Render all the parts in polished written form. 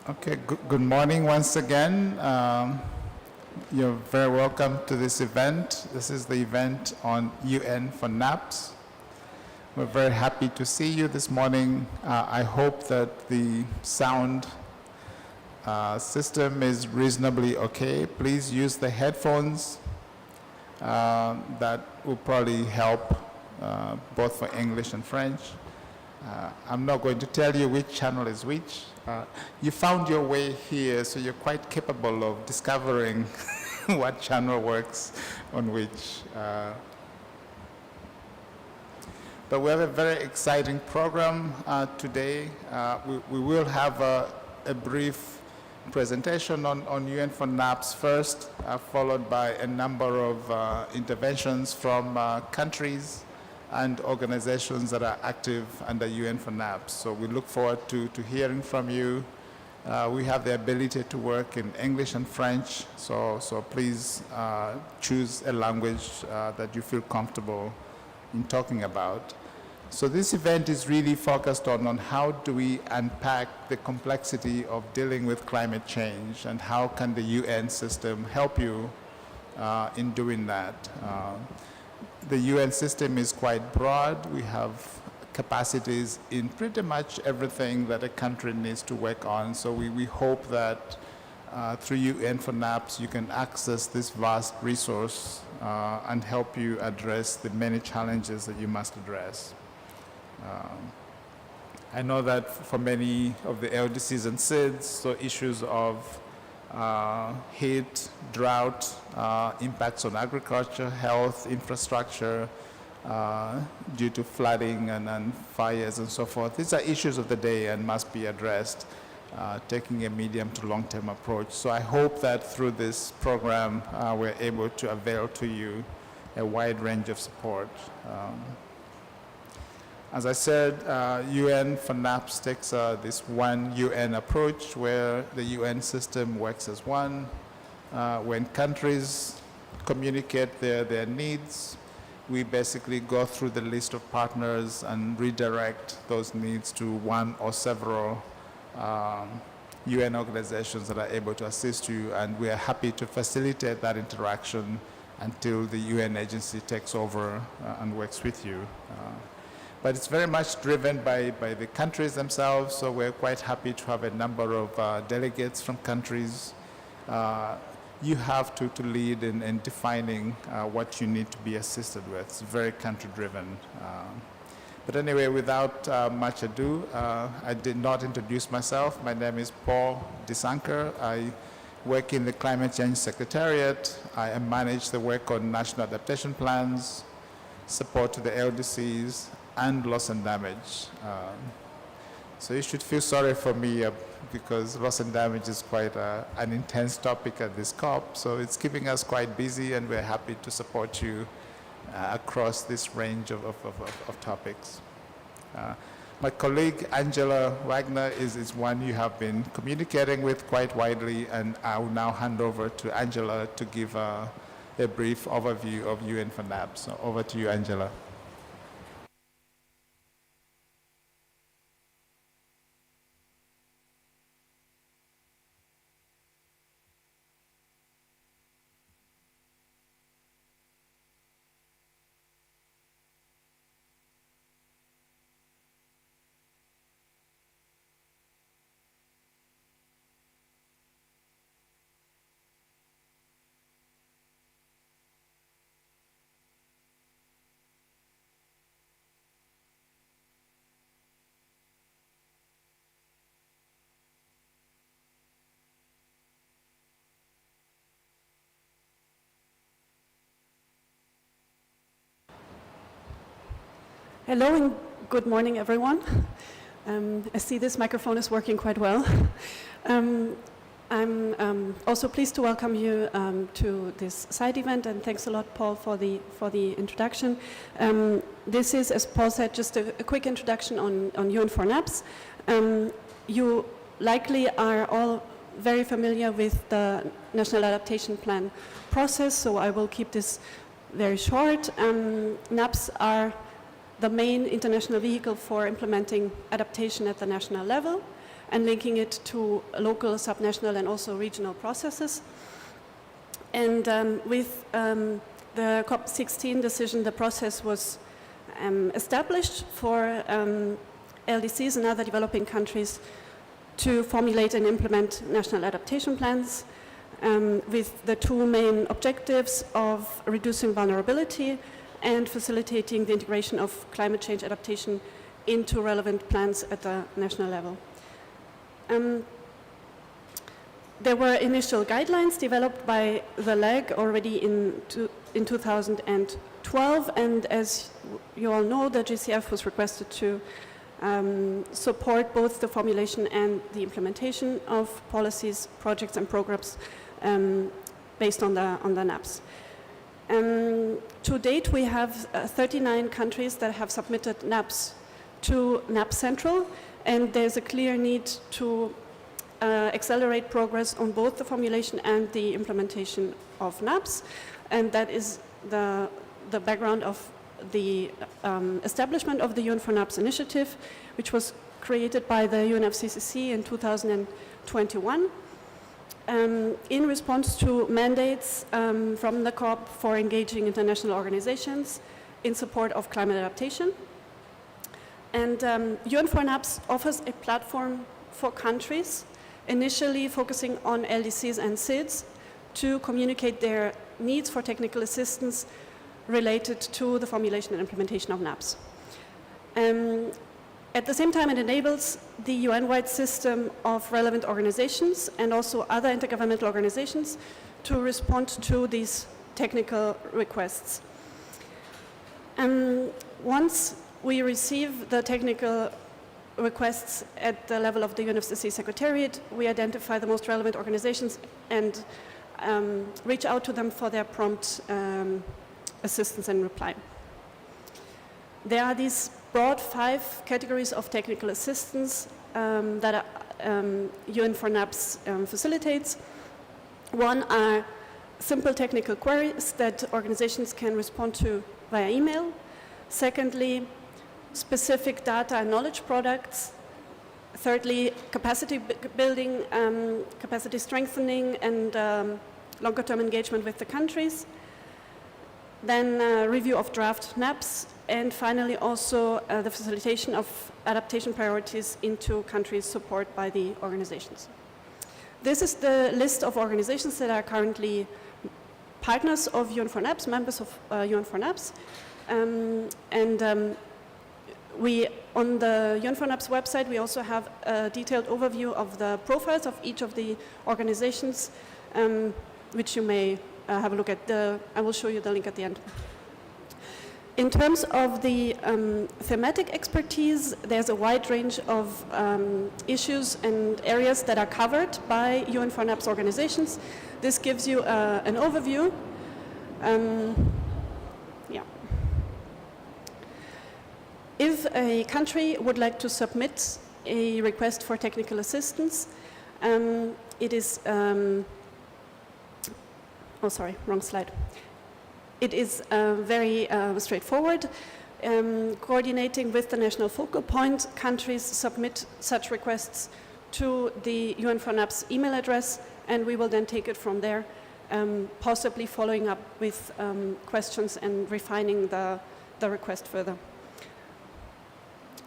Okay, good morning once again. You're very welcome to this event. This is the event on UN for NAPS. We're very happy to see you this morning. I hope that the sound system is reasonably okay. Please use the headphones. That will probably help both for English and French. I'm not going to tell you which channel is which. You found your way here, so you're quite capable of discovering what channel works on which. But we have a very exciting program today. We will have a brief presentation on UN for NAPS first, followed by a number of interventions from countries and organizations that are active under UN for NAPS. So we look forward to hearing from you. We have the ability to work in English and French, so please choose a language that you feel comfortable in talking about. So this event is really focused on how do we unpack the complexity of dealing with climate change and how can the UN system help you in doing that. The UN system is quite broad. We have capacities in pretty much everything that a country needs to work on. So we hope that through UN for NAPS, you can access this vast resource and help you address the many challenges that you must address. I know that for many of the LDCs and SIDS, so issues of heat, drought, impacts on agriculture, health, infrastructure, due to flooding and fires and so forth. These are issues of the day and must be addressed, taking a medium to long-term approach. So I hope that through this program, we're able to avail to you a wide range of support. As I said, UN for NAPS takes this one UN approach where the UN system works as one. When countries communicate their needs, we basically go through the list of partners and redirect those needs to one or several UN organizations that are able to assist you, and we are happy to facilitate that interaction until the UN agency takes over and works with you. But it's very much driven by the countries themselves, so we're quite happy to have a number of delegates from countries. You have to lead in defining what you need to be assisted with. It's very country-driven. But anyway, without much ado, I did not introduce myself. My name is Paul Disanker. I work in the Climate Change Secretariat. I manage the work on National Adaptation Plans, support to the LDCs, and loss and damage. So you should feel sorry for me because loss and damage is quite an intense topic at this COP. So it's keeping us quite busy, and we're happy to support you across this range of topics. My colleague Angela Wagner is one you have been communicating with quite widely, and I will now hand over to Angela to give a brief overview of UN for NAPS. So over to you, Angela. Hello and good morning, everyone. I see this microphone is working quite well. I'm also pleased to welcome you to this side event, and thanks a lot, Paul, for the introduction. This is, as Paul said, just a quick introduction on UN for NAPS. You likely are all very familiar with the National Adaptation Plan process, so I will keep this very short. NAPS are the main international vehicle for implementing adaptation at the national level. and linking it to local, subnational, and also regional processes. And with the COP16 decision, the process was established for LDCs and other developing countries to formulate and implement national adaptation plans with the two main objectives of reducing vulnerability and facilitating the integration of climate change adaptation into relevant plans at the national level. There were initial guidelines developed by the LAG already in 2012, and as you all know, the GCF was requested to support both the formulation and the implementation of policies, projects, and programs based on the NAPs. To date, we have 39 countries that have submitted NAPs to NAP Central, and there's a clear need to accelerate progress on both the formulation and the implementation of NAPs, and that is the background of the establishment of the UN4NAPs initiative, which was created by the UNFCCC in 2021 in response to mandates from the COP for engaging international organizations in support of climate adaptation. And UN4NAPs offers a platform for countries, initially focusing on LDCs and SIDS, to communicate their needs for technical assistance related to the formulation and implementation of NAPs. At the same time, it enables the UN-wide system of relevant organizations and also other intergovernmental organizations to respond to these technical requests. Once we receive the technical requests at the level of the UNFCCC Secretariat, we identify the most relevant organizations and reach out to them for their prompt assistance and reply. There are these broad 5 categories of technical assistance that UN4NAPs facilitates. One are simple technical queries that organizations can respond to via email. Secondly, specific data and knowledge products. Thirdly, capacity building, capacity strengthening, and longer-term engagement with the countries. Then review of draft NAPs, and finally also the facilitation of adaptation priorities into countries supported by the organizations. This is the list of organizations that are currently partners of UN4NAPs, members of UN4NAPs. We, on the UN4NAPs website, we also have a detailed overview of the profiles of each of the organizations, which you may have a look at. I will show you the link at the end. In terms of the thematic expertise, there's a wide range of issues and areas that are covered by UN4NAPs organizations. This gives you an overview. If a country would like to submit a request for technical assistance, it is, oh sorry, wrong slide. It is very straightforward. Coordinating with the national focal point, countries submit such requests to the UN4NAPs email address, and we will then take it from there, possibly following up with questions and refining the request further.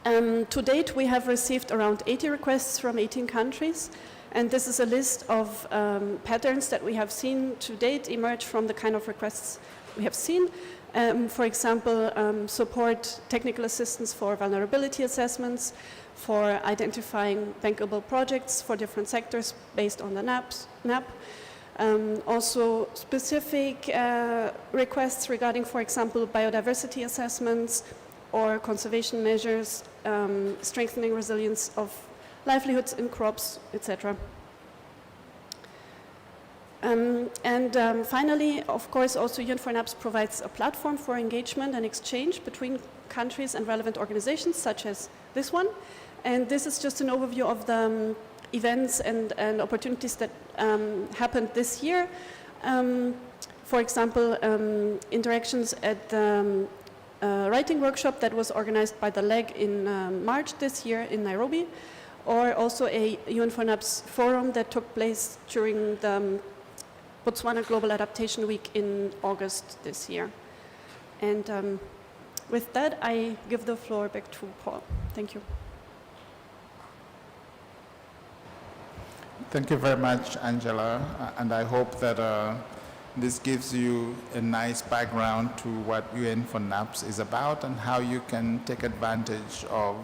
To date, we have received around 80 requests from 18 countries, and this is a list of patterns that we have seen to date emerge from the kind of requests we have seen. For example, support technical assistance for vulnerability assessments, for identifying bankable projects for different sectors based on the NAP. Also specific requests regarding, for example, biodiversity assessments or conservation measures, strengthening resilience of livelihoods in crops, etc. Finally, of course, also UN4NAPs provides a platform for engagement and exchange between countries and relevant organizations, such as this one. And this is just an overview of the events and opportunities that happened this year. For example, interactions at the writing workshop that was organized by the LEG in March this year in Nairobi, or also a UN4NAPS forum that took place during the Botswana Global Adaptation Week in August this year. And with that, I give the floor back to Paul. Thank you. Thank you very much, Angela, and I hope that this gives you a nice background to what UN4NAPS is about and how you can take advantage of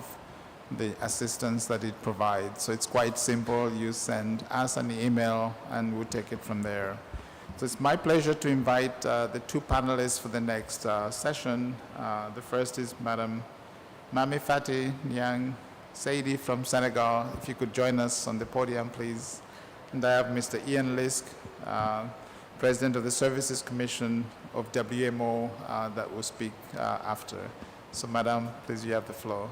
the assistance that it provides. So it's quite simple. You send us an email and we'll take it from there. So it's my pleasure to invite the two panelists for the next session. The first is Madam Mami Fati Nyang Saidi from Senegal. If you could join us on the podium, please. And I have Mr. Ian Lisk, President of the Services Commission of WMO, that will speak after. So, Madam, please, you have the floor.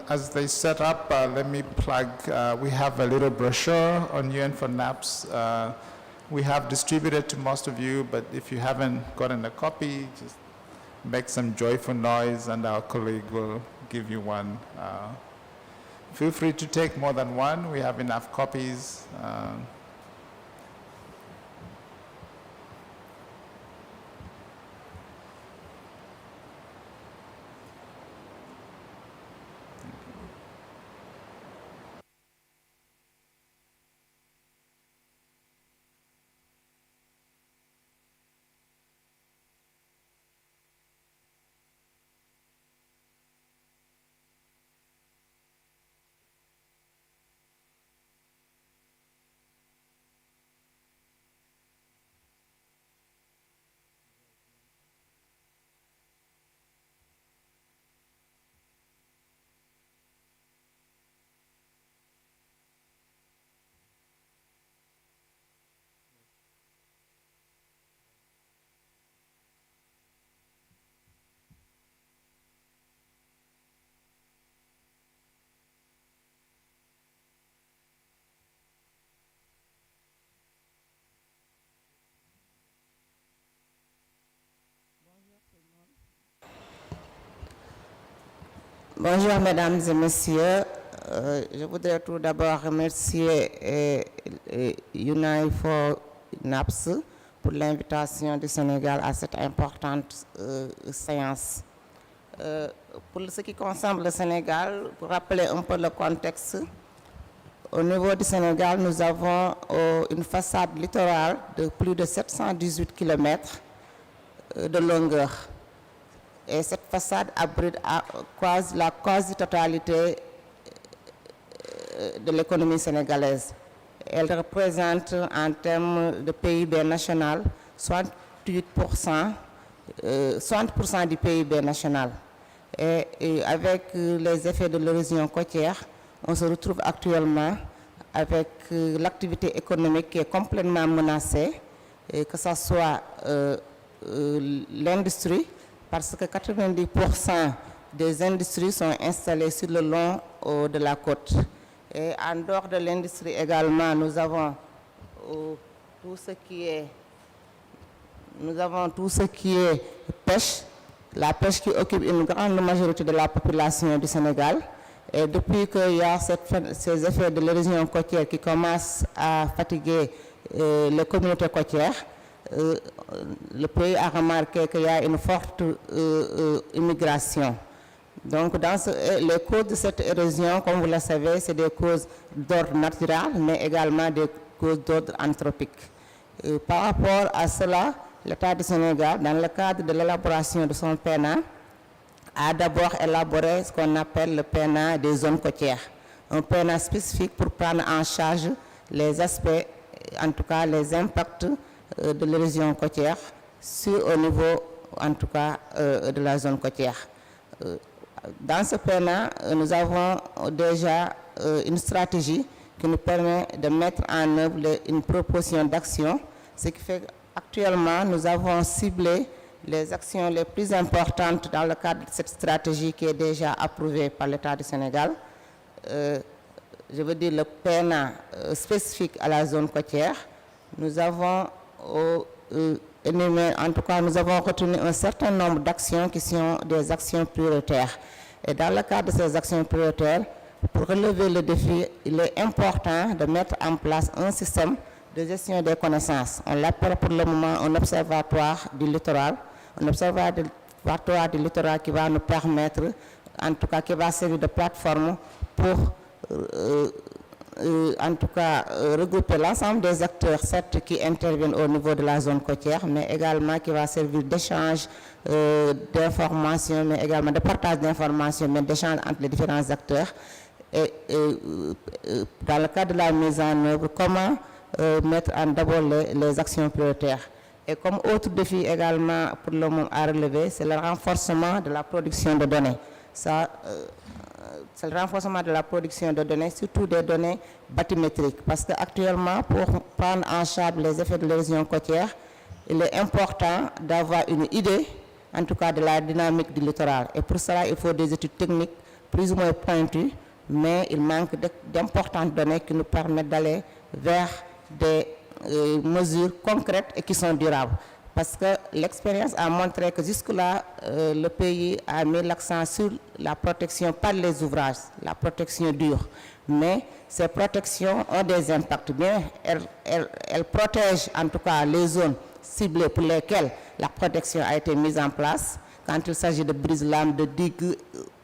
As they set up, let me plug, we have a little brochure on UN4NAPS. We have distributed to most of you, but if you haven't gotten a copy, just make some joyful noise and our colleague will give you one. Feel free to take more than one. We have enough copies. Bonjour mesdames et messieurs, je voudrais tout d'abord remercier UN4NAPS pour l'invitation du Sénégal à cette importante séance. Pour ce qui concerne le Sénégal, pour rappeler un peu le contexte, au niveau du Sénégal, nous avons une façade littorale de plus de 718 km de longueur. Et cette façade abrite la quasi-totalité de l'économie sénégalaise. Elle représente en termes de PIB national 60% du PIB national. Et avec les effets de l'érosion côtière, on se retrouve actuellement avec l'activité économique qui est complètement menacée, et que ce soit l'industrie, parce que 90% des industries sont installées sur le long de la côte. Et en dehors de l'industrie également, nous avons tout ce qui est pêche, la pêche qui occupe une grande majorité de la population du Sénégal. Et depuis qu'il y a ces effets de l'érosion côtière qui commencent à fatiguer les communautés côtières, le pays a remarqué qu'il y a une forte immigration. Donc, les causes de cette érosion, comme vous le savez, c'est des causes d'ordre naturel, mais également des causes d'ordre anthropique. Par rapport à cela, l'État du Sénégal, dans le cadre de l'élaboration de son PNA, a d'abord élaboré ce qu'on appelle le PNA des zones côtières. Un PNA spécifique pour prendre en charge les aspects, en tout cas les impacts de l'érosion côtière au niveau, en tout cas, de la zone côtière. Dans ce PNA, nous avons déjà une stratégie qui nous permet de mettre en œuvre une proposition d'action, ce qui fait qu'actuellement, nous avons ciblé les actions les plus importantes dans le cadre de cette stratégie qui est déjà approuvée par l'État du Sénégal. Je veux dire le PNA spécifique à la zone côtière. Nous avons en tout cas, nous avons retenu un certain nombre d'actions qui sont des actions prioritaires. Et dans le cadre de ces actions prioritaires, pour relever le défi, il est important de mettre en place un système de gestion des connaissances. On l'appelle pour le moment un observatoire du littoral. Un observatoire du littoral qui va nous permettre, en tout cas qui va servir de plateforme pour en tout cas regrouper l'ensemble des acteurs, certes qui interviennent au niveau de la zone côtière, mais également qui va servir d'échange d'informations, mais également de partage d'informations, mais d'échange entre les différents acteurs. Et dans le cadre de la mise en œuvre, comment mettre en d'abord les actions prioritaires. Et comme autre défi également pour le moment à relever, c'est le renforcement de la production de données. Ça, c'est le renforcement de la production de données, surtout des données bathymétriques. Parce qu'actuellement, pour prendre en charge les effets de l'érosion côtière, il est important d'avoir une idée, en tout cas de la dynamique du littoral. Et pour cela, il faut des études techniques plus ou moins pointues, mais il manque d'importantes données qui nous permettent d'aller vers des mesures concrètes et qui sont durables. Parce que l'expérience a montré que jusque-là, le pays a mis l'accent sur la protection par les ouvrages, la protection dure. Mais ces protections ont des impacts. Bien, elles protègent en tout cas les zones ciblées pour lesquelles la protection a été mise en place, quand il s'agit de brise-lames, de digues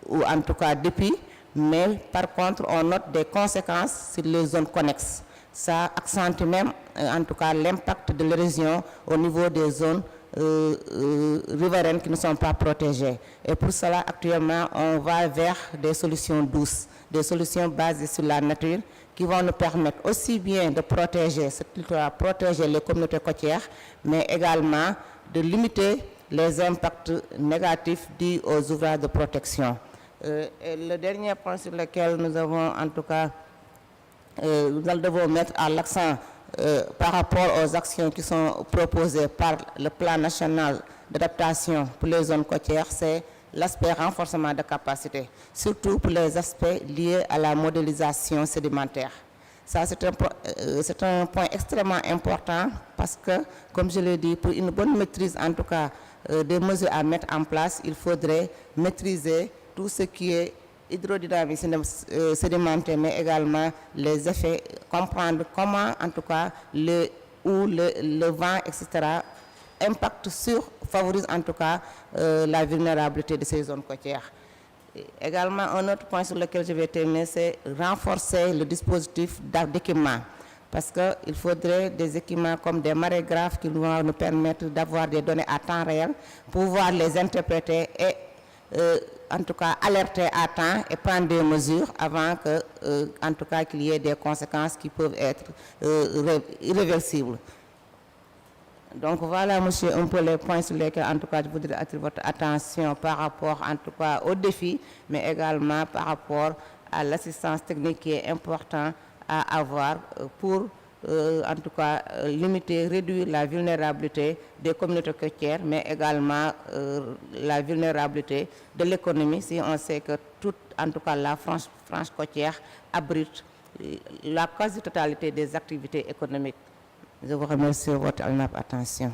ou en tout cas d'épis. Mais par contre, on note des conséquences sur les zones connexes. Ça accentue même, en tout cas, l'impact de l'érosion au niveau des zones riveraines qui ne sont pas protégées. Et pour cela, actuellement, on va vers des solutions douces, des solutions basées sur la nature, qui vont nous permettre aussi bien de protéger ce littoral, protéger les communautés côtières, mais également de limiter les impacts négatifs dus aux ouvrages de protection. Et le dernier point sur lequel nous avons, en tout cas, nous devons mettre à l'accent par rapport aux actions qui sont proposées par le plan national d'adaptation pour les zones côtières, c'est l'aspect renforcement de capacité, surtout pour les aspects liés à la modélisation sédimentaire. Ça, c'est un point extrêmement important parce que, comme je l'ai dit, pour une bonne maîtrise, en tout cas, des mesures à mettre en place, il faudrait maîtriser tout ce qui est hydrodynamique sédimentaire, mais également les effets, comprendre comment, en tout cas, le vent, etc., favorise en tout cas la vulnérabilité de ces zones côtières. Et également, un autre point sur lequel je vais terminer, c'est renforcer le dispositif d'équipement. Parce qu'il faudrait des équipements comme des marégraphes qui vont nous permettre d'avoir des données à temps réel, pouvoir les interpréter et en tout cas alerter à temps et prendre des mesures avant que, en tout cas, qu'il y ait des conséquences qui peuvent être irréversibles. Donc voilà, monsieur, un peu les points sur lesquels, en tout cas, je voudrais attirer votre attention par rapport, en tout cas, aux défis, mais également par rapport à l'assistance technique qui est important à avoir pour, en tout cas, limiter, réduire la vulnérabilité des communautés côtières, mais également la vulnérabilité de l'économie, si on sait que toute, en tout cas, la frange côtière abrite la quasi-totalité des activités économiques. Je vous remercie de votre attention.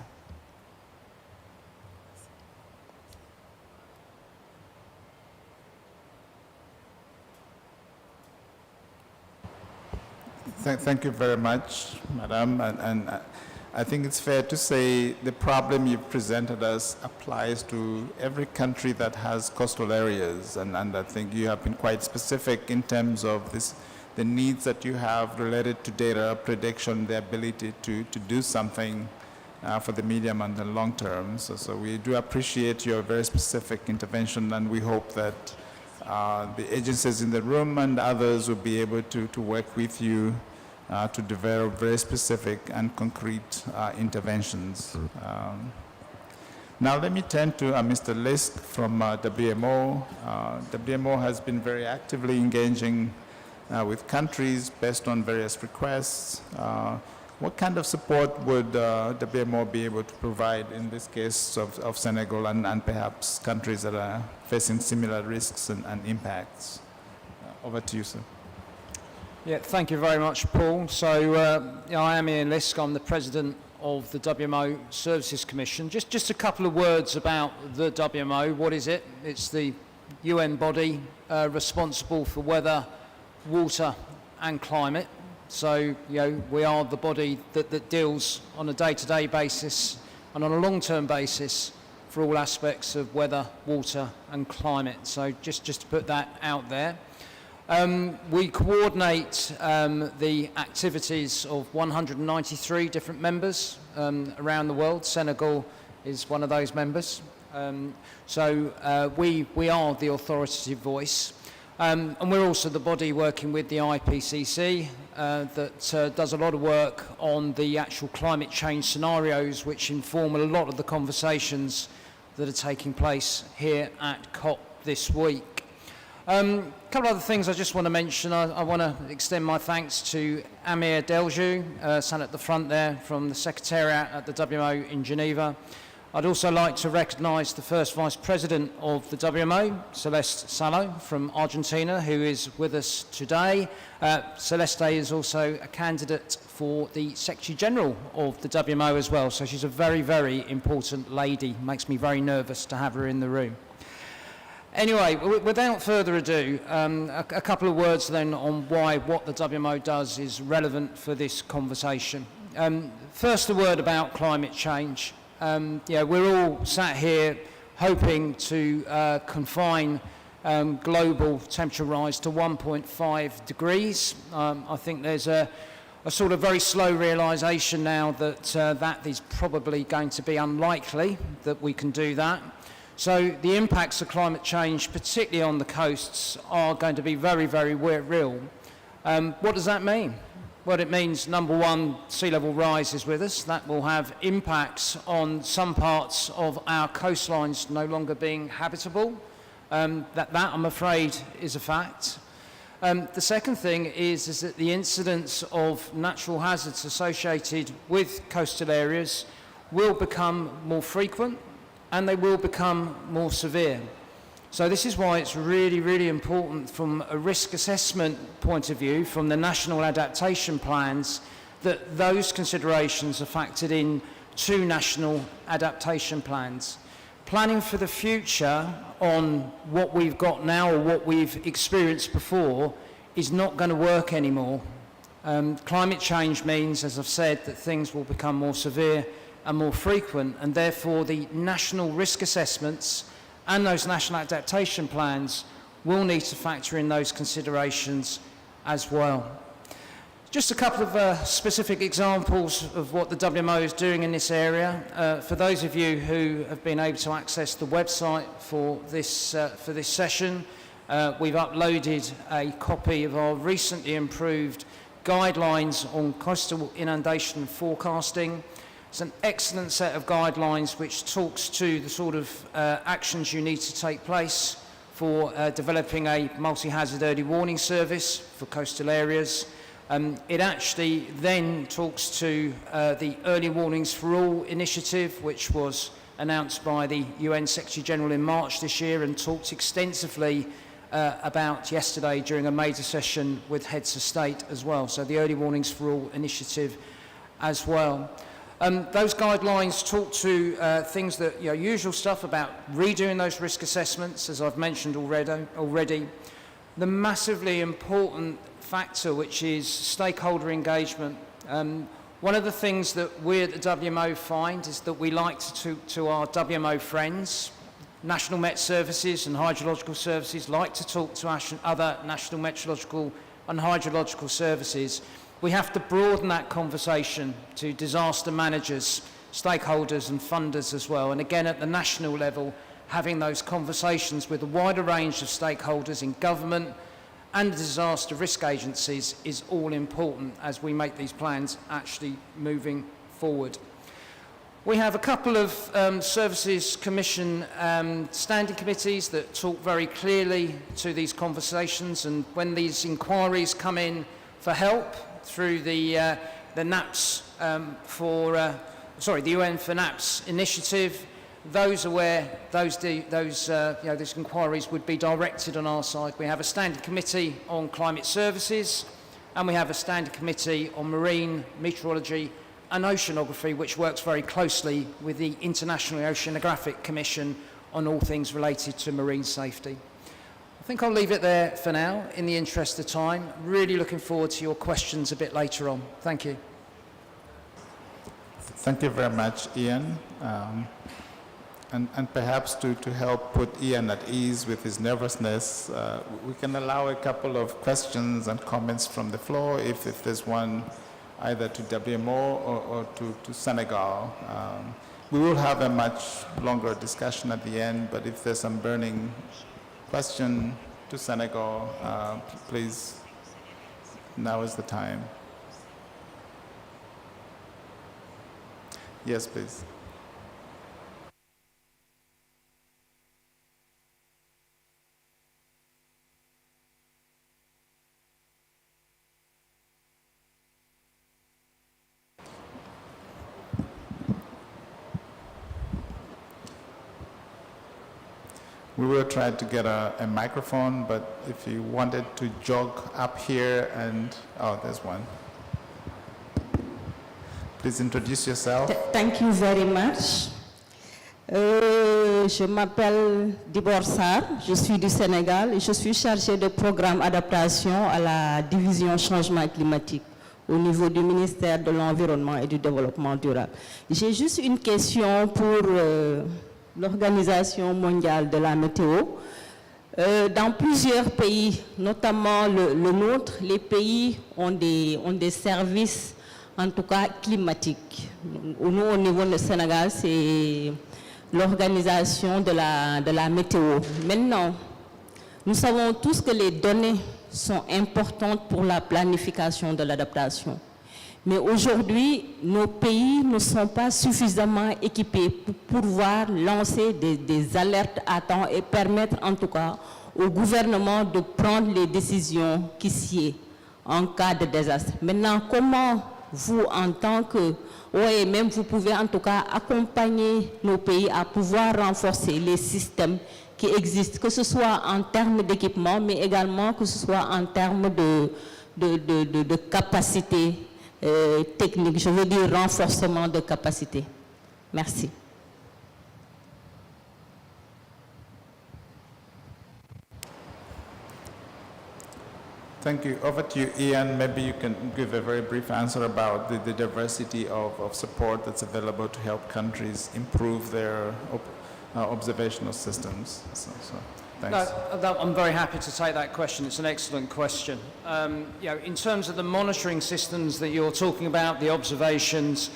Thank you very much, Madam. And I think it's fair to say the problem you've presented us applies to every country that has coastal areas. And I think you have been quite specific in terms of the needs that you have related to data prediction, the ability to do something for the medium and the long term. So we do appreciate your very specific intervention, and we hope that the agencies in the room and others will be able to work with you to develop very specific and concrete interventions. Now let me turn to Mr. Lisk from WMO. WMO has been very actively engaging with countries based on various requests. What kind of support would WMO be able to provide in this case of Senegal and perhaps countries that are facing similar risks and impacts? Over to you, sir. Yeah, thank you very much, Paul. So I am Ian Lisk. I'm the president of the WMO Services Commission. Just a couple of words about the WMO. What is it? It's the UN body responsible for weather, water and climate. So, we are the body that deals on a day-to-day basis and on a long-term basis for all aspects of weather, water and climate. So just to put that out there. We coordinate the activities of 193 different members around the world. Senegal is one of those members. We are the authoritative voice. And we're also the body working with the IPCC that does a lot of work on the actual climate change scenarios which inform a lot of the conversations that are taking place here at COP this week. A couple of other things I just want to mention. I want to extend my thanks to Amir Delju, sat at the front there from the Secretariat at the WMO in Geneva. I'd also like to recognise the first Vice President of the WMO, Celeste Salo from Argentina, who is with us today. Celeste is also a candidate for the Secretary General of the WMO as well, so she's a very, very important lady. Makes me very nervous to have her in the room. Anyway, without further ado, a couple of words then on why what the WMO does is relevant for this conversation. First, a word about climate change. We're all sat here hoping to confine global temperature rise to 1.5 degrees. I think there's a sort of very slow realisation now that that is probably going to be unlikely that we can do that. So the impacts of climate change, particularly on the coasts, are going to be very, very real. What does that mean? Well, it means, number one, sea level rise is with us. That will have impacts on some parts of our coastlines no longer being habitable. That, I'm afraid, is a fact. The second thing is that the incidence of natural hazards associated with coastal areas will become more frequent and they will become more severe. So this is why it's really, really important from a risk assessment point of view, from the National Adaptation Plans, that those considerations are factored in to National Adaptation Plans. Planning for the future on what we've got now or what we've experienced before is not going to work anymore. Climate change means, as I've said, that things will become more severe and more frequent, and therefore the national risk assessments and those national adaptation plans will need to factor in those considerations as well. Just a couple of specific examples of what the WMO is doing in this area. For those of you who have been able to access the website for this session, we've uploaded a copy of our recently improved guidelines on coastal inundation forecasting. It's an excellent set of guidelines which talks to the sort of actions you need to take place for developing a multi-hazard early warning service for coastal areas. It actually then talks to the Early Warnings for All initiative, which was announced by the UN Secretary General in March this year and talked extensively about yesterday during a major session with heads of state as well. So the Early Warnings for All initiative as well. Those guidelines talk to things that, usual stuff about redoing those risk assessments, as I've mentioned already. The massively important factor, which is stakeholder engagement. One of the things that we at the WMO find is that we like to talk to our WMO friends. National Met Services and Hydrological Services like to talk to other national meteorological and hydrological services. We have to broaden that conversation to disaster managers, stakeholders and funders as well. And again, at the national level, having those conversations with a wider range of stakeholders in government and disaster risk agencies is all important as we make these plans actually moving forward. We have a couple of Services Commission standing committees that talk very clearly to these conversations, and when these inquiries come in for help through the NAPS the UN for NAPS initiative, those are where those inquiries would be directed on our side. We have a standing committee on climate services, and we have a standing committee on marine meteorology and oceanography, which works very closely with the International Oceanographic Commission on all things related to marine safety. I think I'll leave it there for now in the interest of time. Really looking forward to your questions a bit later on. Thank you. Thank you very much, Ian. And perhaps to help put Ian at ease with his nervousness, we can allow a couple of questions and comments from the floor if there's one either to WMO or to Senegal. We will have a much longer discussion at the end, but if there's some burning question to Senegal, please, now is the time. Yes, please. We will try to get a microphone, but if you wanted to jog up here and, oh, there's one. Please introduce yourself. Thank you very much. Je m'appelle Dibor Sarr, je suis du Sénégal et je suis chargée de programme adaptation à la division changement climatique au niveau du ministère de l'Environnement et du Développement durable. J'ai juste une question pour l'Organisation mondiale de la météo. Dans plusieurs pays, notamment le nôtre, les pays ont des services, en tout cas climatiques. Nous, au niveau du Sénégal, c'est l'Organisation de la météo. Maintenant, nous savons tous que les données sont importantes pour la planification de l'adaptation. Mais aujourd'hui, nos pays ne sont pas suffisamment équipés pour pouvoir lancer des alertes à temps et permettre en tout cas au gouvernement de prendre les décisions qui sied en cas de désastre. Maintenant, comment vous, en tant que OEM, vous pouvez en tout cas accompagner nos pays à pouvoir renforcer les systèmes qui existent, que ce soit en termes d'équipement, mais également que ce soit en termes de capacité technique, je veux dire renforcement de capacité. Merci. Thank you. Over to you, Ian. Maybe you can give a very brief answer about the diversity of support that's available to help countries improve their observational systems. So, thanks. No, I'm very happy to take that question. It's an excellent question. In terms of the monitoring systems that you're talking about, the observations,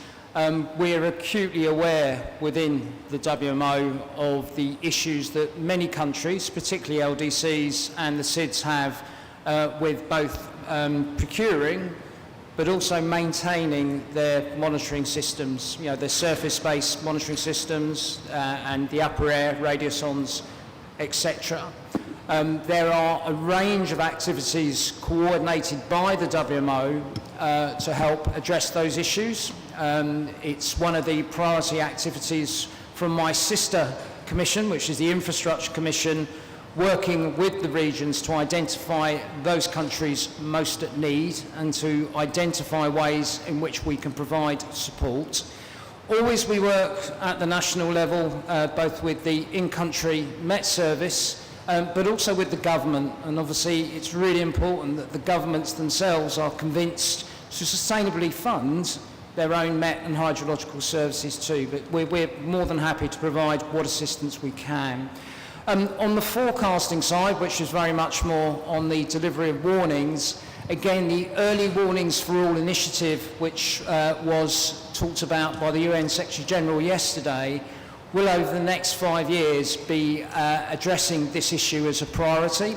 we're acutely aware within the WMO of the issues that many countries, particularly LDCs and the SIDS, have with both procuring but also maintaining their monitoring systems, their surface-based monitoring systems and the upper air radiosondes, etc. There are a range of activities coordinated by the WMO to help address those issues. It's one of the priority activities from my sister commission, which is the Infrastructure Commission, working with the regions to identify those countries most at need and to identify ways in which we can provide support. Always we work at the national level, both with the in-country Met Service, but also with the government. And obviously it's really important that the governments themselves are convinced to sustainably fund their own Met and hydrological services too. But we're more than happy to provide what assistance we can. On the forecasting side, which is very much more on the delivery of warnings, again, the Early Warnings for All initiative, which was talked about by the UN Secretary General yesterday, will over the next 5 years be addressing this issue as a priority,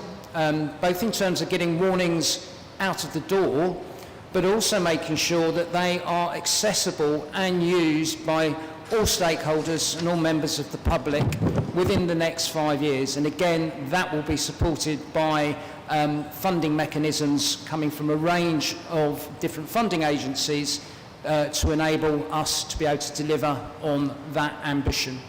both in terms of getting warnings out of the door, but also making sure that they are accessible and used by all stakeholders and all members of the public within the next 5 years. And again, that will be supported by funding mechanisms coming from a range of different funding agencies to enable us to be able to deliver on that ambition.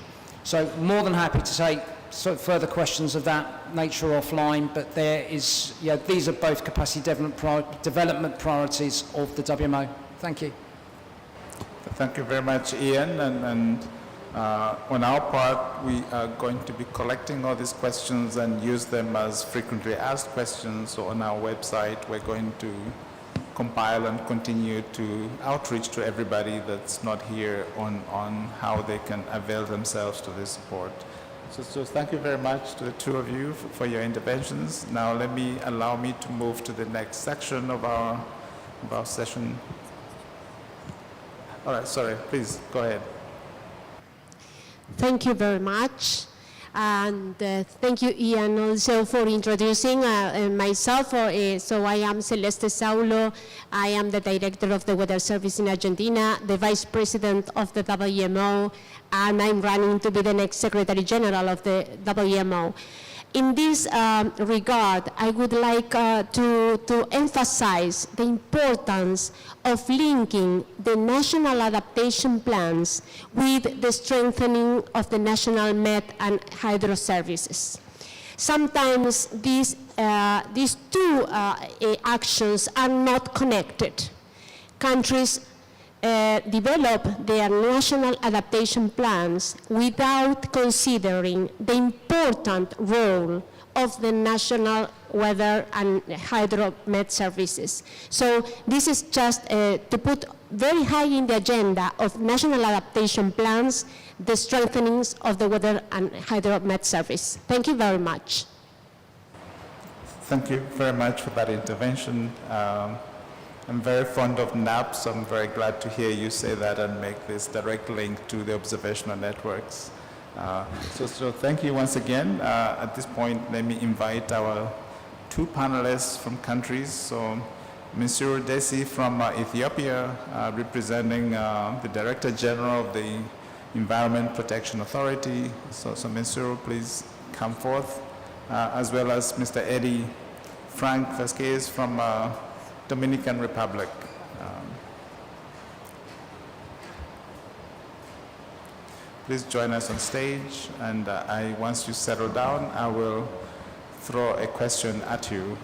So more than happy to take further questions of that nature offline, but there is, these are both capacity development priorities of the WMO. Thank you. Thank you very much, Ian. And on our part, we are going to be collecting all these questions and use them as frequently asked questions. So on our website, we're going to compile and continue to outreach to everybody that's not here on how they can avail themselves to this support. So thank you very much to the two of you for your interventions. Now allow me to move to the next section of our session. All right, sorry, please go ahead. Thank you very much. And thank you, Ian, also for introducing myself. So I am Celeste Saulo. I am the Director of the Weather Service in Argentina, the Vice President of the WMO, and I'm running to be the next Secretary General of the WMO. In this regard, I would like to emphasize the importance of linking the national adaptation plans with the strengthening of the national met and hydro services. Sometimes these two actions are not connected. Countries develop their national adaptation plans without considering the important role of the national weather and hydromet services. So this is just to put very high in the agenda of national adaptation plans, the strengthenings of the weather and hydromet service. Thank you very much. Thank you very much for that intervention. I'm very fond of NAP, so I'm very glad to hear you say that and make this direct link to the observational networks. So thank you once again. At this point, let me invite our two panelists from countries. So Monsieur Desi from Ethiopia, representing the Director General of the Environment Protection Authority. So Monsieur, please come forth, as well as Mr. Eddie Frank Vasquez from Dominican Republic. Please join us on stage, and once you settle down, I will throw a question at you.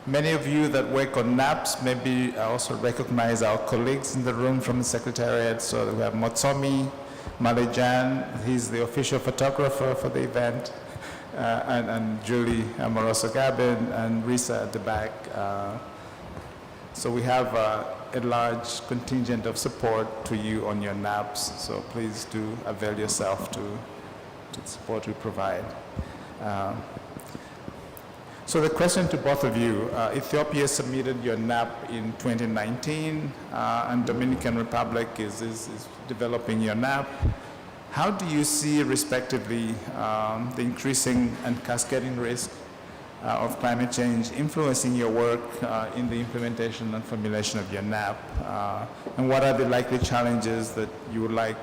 Many of you that work on NAPS maybe also recognize our colleagues in the room from the Secretariat. So we have Motsomi Malejan, he's the official photographer for the event, and Julie Amoroso-Gabin and Risa at the back. So we have a large contingent of support to you on your NAPS, so please do avail yourself to the support we provide. So the question to both of you, Ethiopia submitted your NAP in 2019, and Dominican Republic is developing your NAP. How do you see, respectively, the increasing and cascading risk of climate change influencing your work in the implementation and formulation of your NAP? And what are the likely challenges that you would like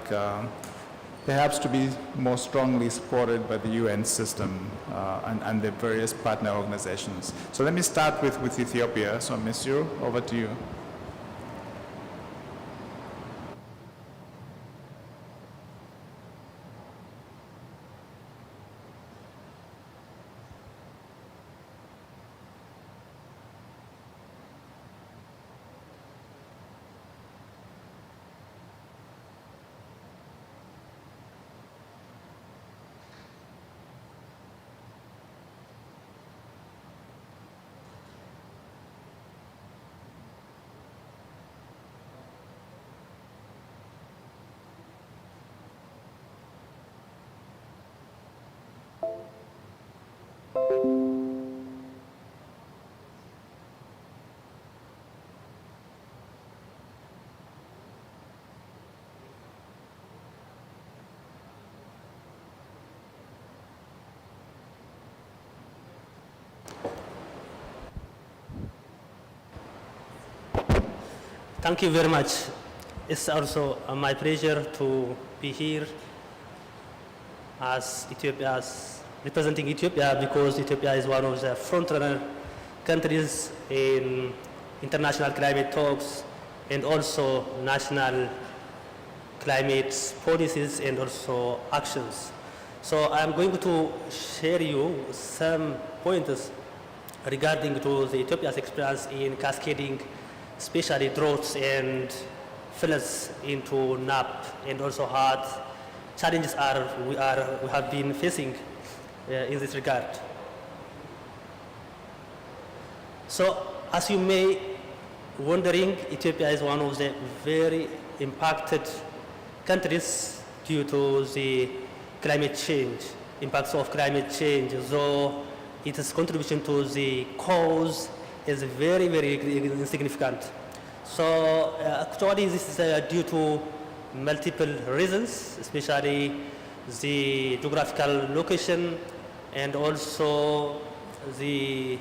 perhaps to be more strongly supported by the UN system and the various partner organizations? So let me start with Ethiopia. So Monsieur, over to you. Thank you very much. It's also my pleasure to be here as representing Ethiopia, because Ethiopia is one of the front-runner countries in international climate talks and also national climate policies and also actions. So I'm going to share you some pointers regarding to the Ethiopia's experience in cascading, especially droughts and floods into NAP, and also hard challenges we have been facing in this regard. So, as you may wondering, Ethiopia is one of the very impacted countries due to the climate change, impacts of climate change, though its contribution to the cause is very, very insignificant. So actually this is due to multiple reasons, especially the geographical location and also the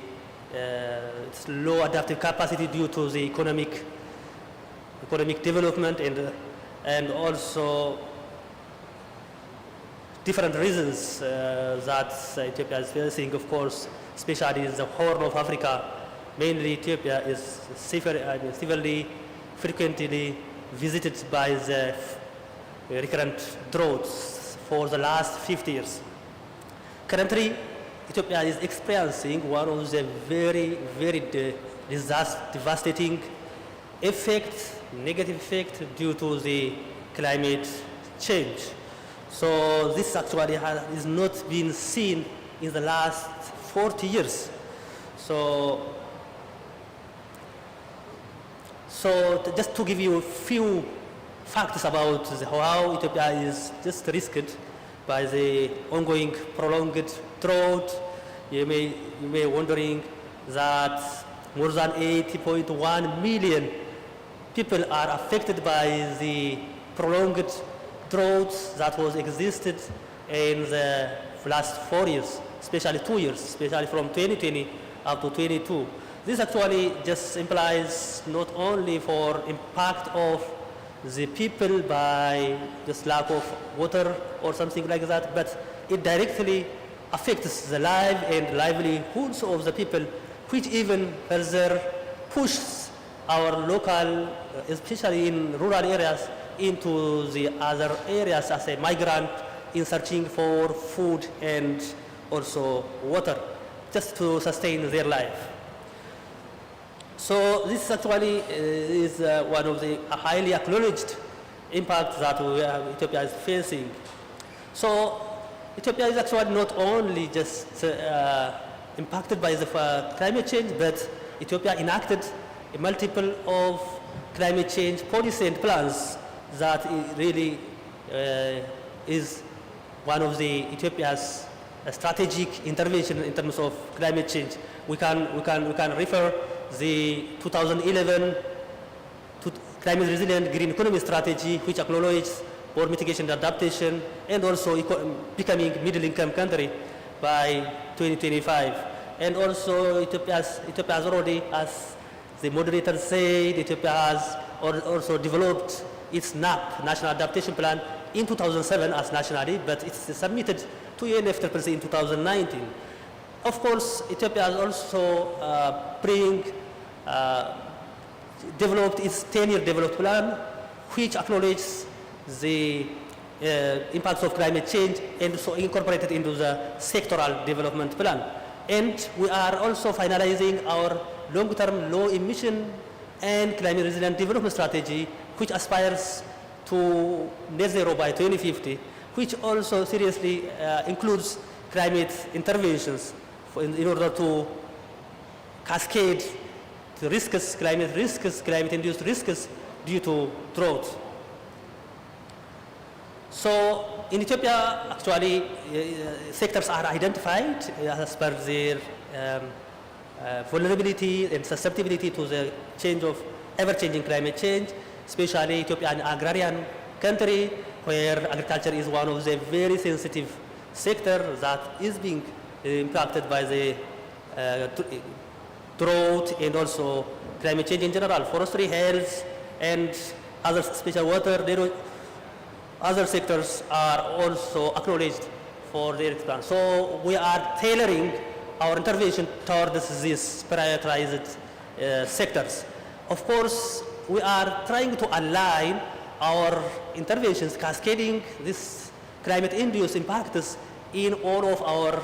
low adaptive capacity due to the economic development and also different reasons that Ethiopia is facing, of course, especially the Horn of Africa. Mainly Ethiopia is severely, frequently visited by the recurrent droughts for the last 50 years. Currently, Ethiopia is experiencing one of the very, very devastating effects, negative effect due to the climate change. So this actually is not been seen in the last 40 years. So just to give you a few facts about how Ethiopia is just risked by the ongoing prolonged drought, you may wondering that more than 80.1 million people are affected by the prolonged droughts that was existed in the last 4 years, especially 2 years, especially from 2020 up to 22. This actually just implies not only for impact of the people by just lack of water or something like that, but it directly affects the life and livelihoods of the people, which even further pushes our local, especially in rural areas, into the other areas as a migrant in searching for food and also water, just to sustain their life. So this actually is one of the highly acknowledged impacts that Ethiopia is facing. So Ethiopia is actually not only just impacted by the climate change, but Ethiopia enacted a multiple of climate change policy and plans that really is one of the Ethiopia's strategic intervention in terms of climate change. We can refer the 2011 climate resilient green economy strategy, which acknowledges poor mitigation and adaptation, and also becoming middle income country by 2025. And also Ethiopia has already, as the moderator said, Ethiopia has also developed its NAP, National Adaptation Plan, in 2007 as nationally, but it's submitted to UNFCCC in 2019. Of course, Ethiopia has also developed its 10-year development plan, which acknowledges the impacts of climate change and so incorporated into the sectoral development plan. And we are also finalizing our long-term low emission and climate resilient development strategy, which aspires to net zero by 2050, which also seriously includes climate interventions in order to cascade the risks, climate-induced risks due to drought. So in Ethiopia, actually, sectors are identified as per their vulnerability and susceptibility to the change of ever-changing climate change, especially Ethiopia, an agrarian country where agriculture is one of the very sensitive sectors that is being impacted by the drought and also climate change in general. Forestry, health, and other special water, other sectors are also acknowledged for their plan. So we are tailoring our intervention towards these prioritized sectors. Of course, we are trying to align our interventions, cascading this climate-induced impacts in all of our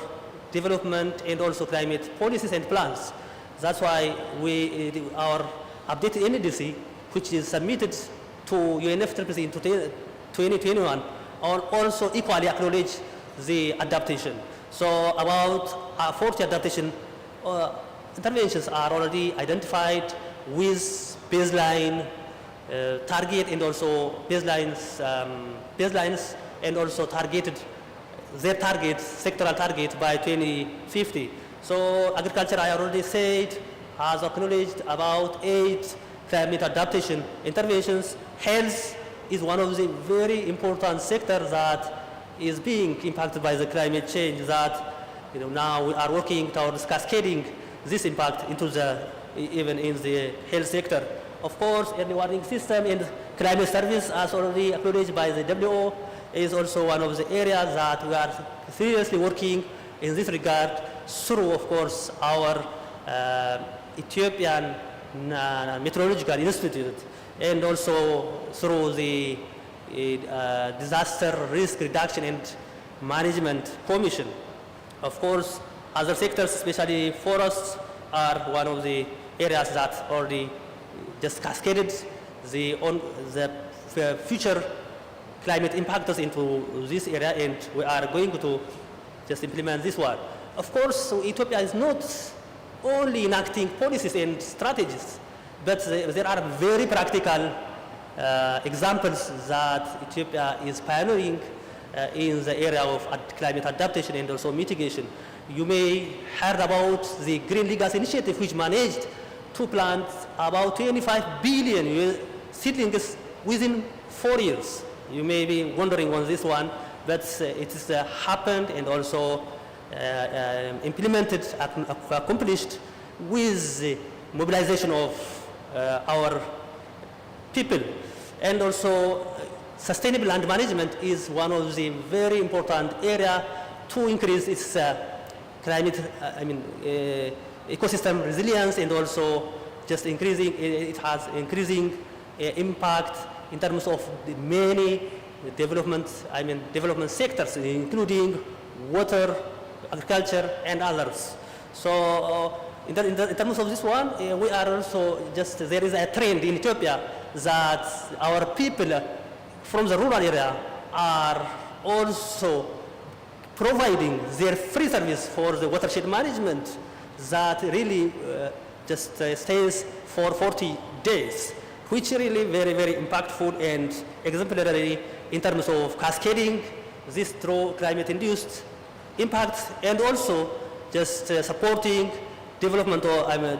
development and also climate policies and plans. That's why our updated NDC, which is submitted to UNFCCC in 2021, also equally acknowledge the adaptation. So about 40 adaptation interventions are already identified with baseline target and also baselines and also targeted their target, sectoral target by 2050. So agriculture, I already said, has acknowledged about 8 climate adaptation interventions. Health is one of the very important sectors that is being impacted by the climate change that now we are working towards cascading this impact into even in the health sector. Of course, early warning system and climate service, as already acknowledged by the WHO, is also one of the areas that we are seriously working in this regard through, of course, our Ethiopian Meteorological Institute and also through the Disaster Risk Reduction and Management Commission. Of course, other sectors, especially forests, are one of the areas that already just cascaded the future climate impacts into this area, and we are going to just implement this one. Of course, Ethiopia is not only enacting policies and strategies, but there are very practical examples that Ethiopia is pioneering in the area of climate adaptation and also mitigation. You may heard about the Green Legacy Initiative, which managed to plant about 25 billion seedlings within 4 years. You may be wondering on this one, but it has happened and also implemented, accomplished with the mobilization of our people. And also sustainable land management is one of the very important area to increase its climate, ecosystem resilience, and also just increasing, it has increasing impact in terms of the many development sectors, including water, agriculture, and others. So in terms of this one, we are also there is a trend in Ethiopia that our people from the rural area are also providing their free service for the watershed management that really stays for 40 days, which really very, very impactful and exemplary in terms of cascading this through climate-induced impacts and also just supporting development of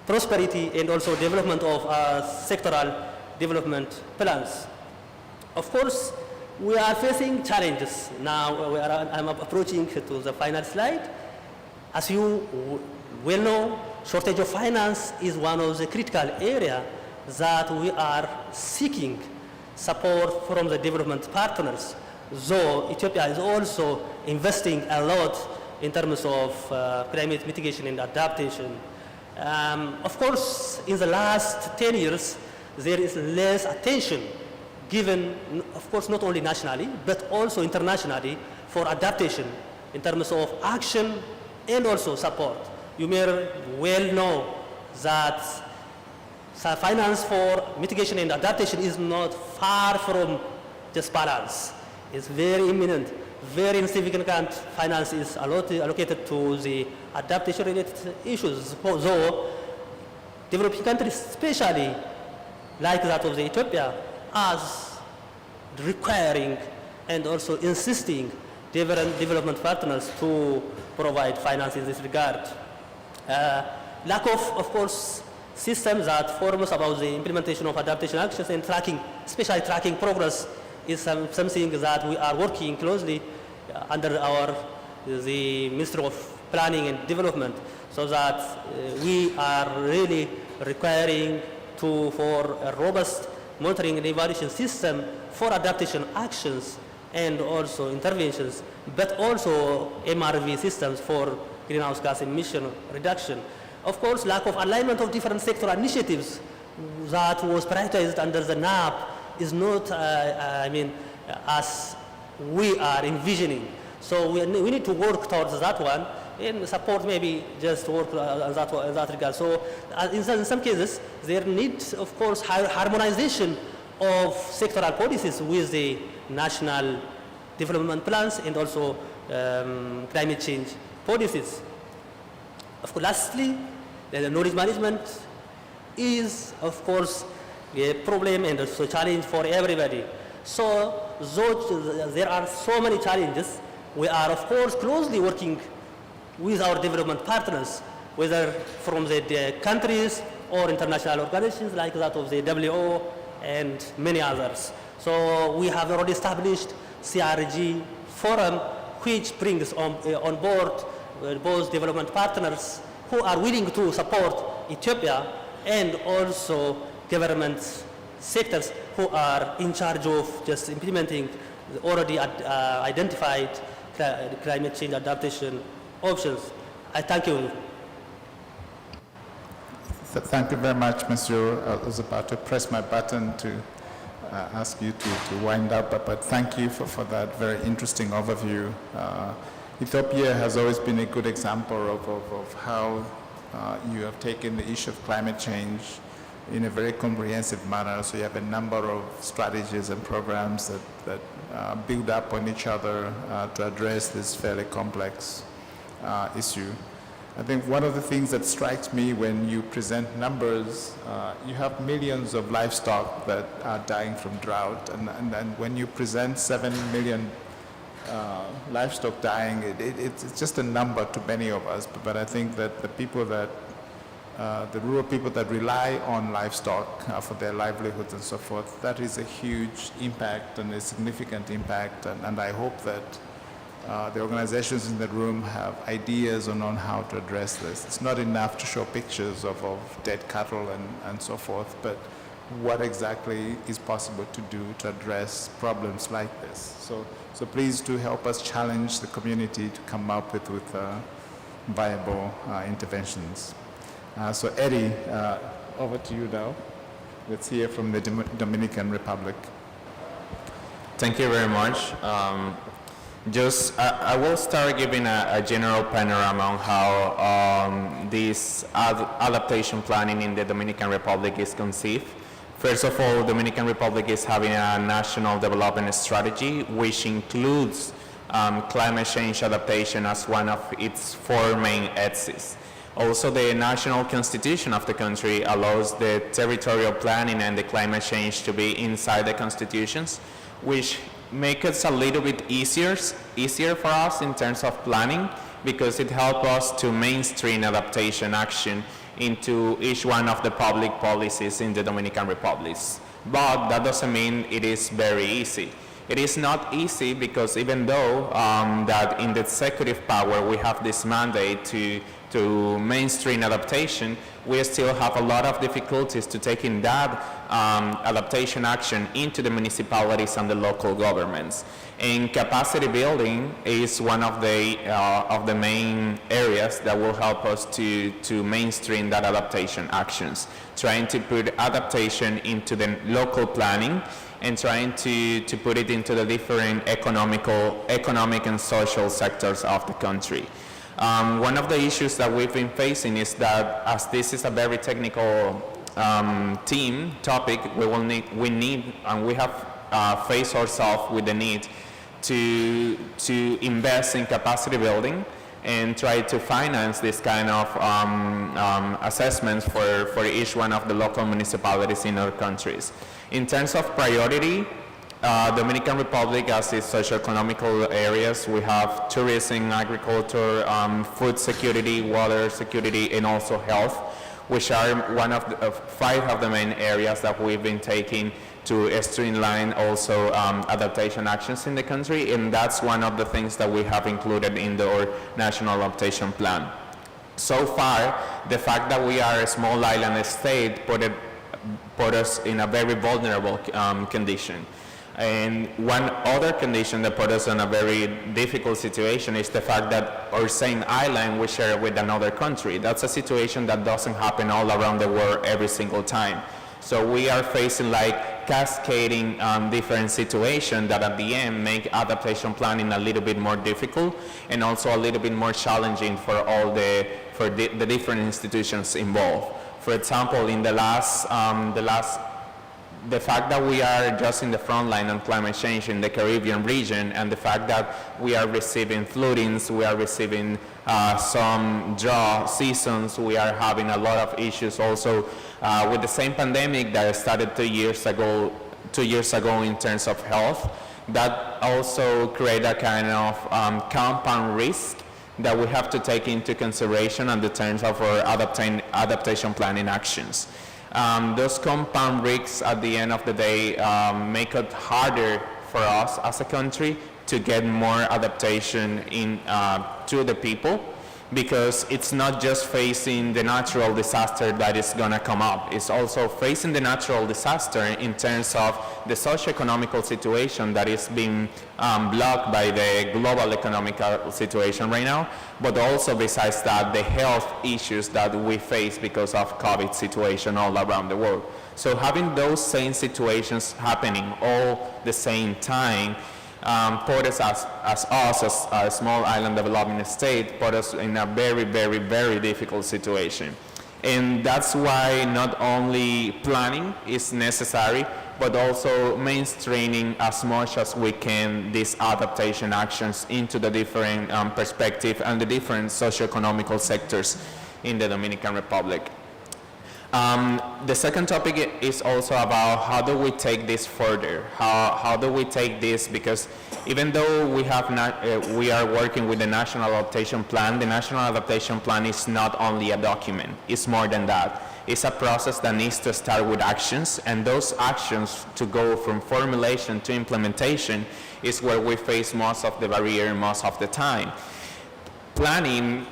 prosperity and also development of sectoral development plans. Of course, we are facing challenges. Now I'm approaching to the final slide. As you well know, shortage of finance is one of the critical areas that we are seeking support from the development partners. Though Ethiopia is also investing a lot in terms of climate mitigation and adaptation. Of course, in the last 10 years, there is less attention given, of course, not only nationally, but also internationally for adaptation in terms of action and also support. You may well know that finance for mitigation and adaptation is not far from just balance. It's very imminent, very insignificant finance is allocated to the adaptation-related issues. Though developing countries, especially like that of Ethiopia, as requiring and also insisting different development partners to provide finance in this regard. Lack of course, systems that foremost about the implementation of adaptation actions and tracking, especially tracking progress, is something that we are working closely under the Ministry of Planning and Development, so that we are really requiring for a robust monitoring and evaluation system for adaptation actions and also interventions, but also MRV systems for greenhouse gas emission reduction. Of course, lack of alignment of different sectoral initiatives that was prioritized under the NAP is not, as we are envisioning. So we need to work towards that one and support maybe just work on that regard. So in some cases, there needs, of course, harmonization of sectoral policies with the national development plans and also climate change policies. Of course, lastly, the knowledge management is, of course, a problem and also a challenge for everybody. So there are so many challenges. We are, of course, closely working with our development partners, whether from the countries or international organizations like that of the WHO and many others. So we have already established CRG forum, which brings on board both development partners who are willing to support Ethiopia and also government sectors who are in charge of just implementing the already identified climate change adaptation options. I thank you. Thank you very much, Monsieur. I was about to press my button to ask you to wind up, but thank you for that very interesting overview. Ethiopia has always been a good example of how you have taken the issue of climate change in a very comprehensive manner. So you have a number of strategies and programs that build up on each other to address this fairly complex issue. I think one of the things that strikes me when you present numbers, you have millions of livestock that are dying from drought, and when you present 7 million livestock dying, it's just a number to many of us, but I think that the people that, the rural people that rely on livestock for their livelihoods and so forth, that is a huge impact and a significant impact, and I hope that the organizations in the room have ideas on how to address this. It's not enough to show pictures of dead cattle and so forth, but what exactly is possible to do to address problems like this. So please do help us challenge the community to come up with viable interventions. So Eddie, over to you now. Let's hear from the Dominican Republic. Thank you very much. I will start giving a general panorama on how this adaptation planning in the Dominican Republic is conceived. First of all, Dominican Republic is having a national development strategy which includes climate change adaptation as one of its 4 main axes. Also, the national constitution of the country allows the territorial planning and the climate change to be inside the constitutions, which make it a little bit easier for us in terms of planning, because it helps us to mainstream adaptation action into each one of the public policies in the Dominican Republic. But that doesn't mean it is very easy. It is not easy because even though that in the executive power we have this mandate to mainstream adaptation, we still have a lot of difficulties to taking that adaptation action into the municipalities and the local governments. And capacity building is one of the main areas that will help us to mainstream that adaptation actions, trying to put adaptation into the local planning and trying to put it into the different economic and social sectors of the country. One of the issues that we've been facing is that as this is a very technical topic, we need and we have faced ourselves with the need to invest in capacity building and try to finance this kind of assessments for each one of the local municipalities in our countries. In terms of priority, Dominican Republic, as its socio-economical areas, we have tourism, agriculture, food security, water security, and also health, which are one of the 5 of the main areas that we've been taking to streamline also adaptation actions in the country, and that's one of the things that we have included in our National Adaptation Plan. So far, the fact that we are a small island state put us in a very vulnerable condition. And one other condition that put us in a very difficult situation is the fact that our same island we share with another country. That's a situation that doesn't happen all around the world every single time. So we are facing like cascading different situations that at the end make adaptation planning a little bit more difficult and also a little bit more challenging for all the different institutions involved. For example, in the fact that we are just in the front line on climate change in the Caribbean region, and the fact that we are receiving floodings, we are receiving some drought seasons, we are having a lot of issues also with the same pandemic that started 2 years ago in terms of health, that also create a kind of compound risk that we have to take into consideration in the terms of our adaptation planning actions. Those compound risks at the end of the day make it harder for us as a country to get more adaptation to the people, because it's not just facing the natural disaster that is going to come up. It's also facing the natural disaster in terms of the socio-economical situation that is being blocked by the global economic situation right now, but also besides that, the health issues that we face because of COVID situation all around the world. So having those same situations happening all the same time put us as a small island developing state, put us in a very, very, very difficult situation. And that's why not only planning is necessary, but also mainstreaming as much as we can these adaptation actions into the different perspective and the different socio-economical sectors in the Dominican Republic. The second topic is also about how do we take this further? How do we take this? Because even though we are working with the National Adaptation Plan, the National Adaptation Plan is not only a document, it's more than that. It's a process that needs to start with actions, and those actions to go from formulation to implementation is where we face most of the barrier most of the time. Planning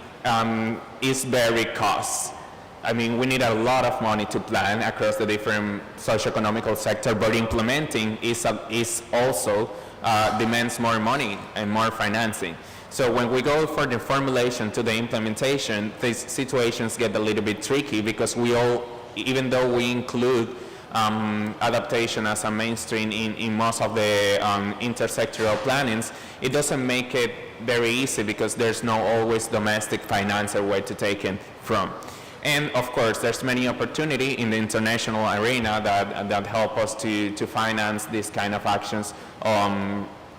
is very costly. I mean, we need a lot of money to plan across the different socio-economical sector, but implementing is also demands more money and more financing. So when we go for the formulation to the implementation, these situations get a little bit tricky, because even though we include adaptation as a mainstream in most of the intersectoral plannings, it doesn't make it very easy, because there's no always domestic financier where to take it from. And of course, there's many opportunity in the international arena that help us to finance these kind of actions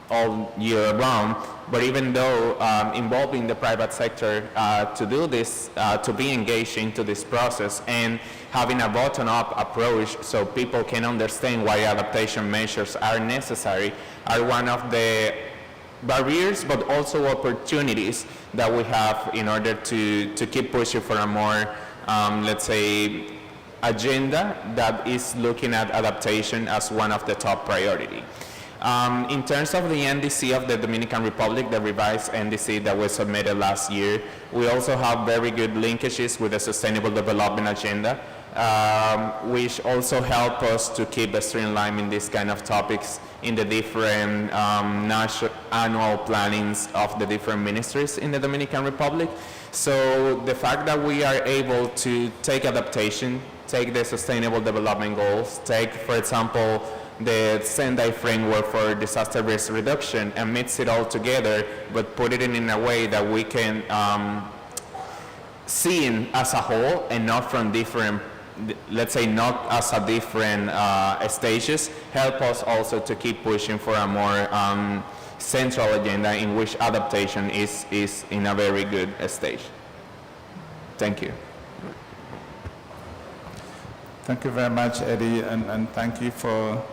all year round. But even though involving the private sector to do this, to be engaged into this process, and having a bottom-up approach so people can understand why adaptation measures are necessary, are one of the barriers, but also opportunities that we have in order to keep pushing for a more let's say, agenda that is looking at adaptation as one of the top priority. In terms of the NDC of the Dominican Republic, the revised NDC that was submitted last year, we also have very good linkages with the Sustainable Development Agenda, which also help us to keep streamlining these kind of topics in the different annual plannings of the different ministries in the Dominican Republic. So the fact that we are able to take adaptation, take the Sustainable Development Goals, take, for example, the Sendai framework for disaster risk reduction, and mix it all together, but put it in a way that we can see it as a whole and not from different, let's say, not as a different stages, help us also to keep pushing for a more central agenda in which adaptation is in a very good stage. Thank you. Thank you very much, Eddie, and thank you for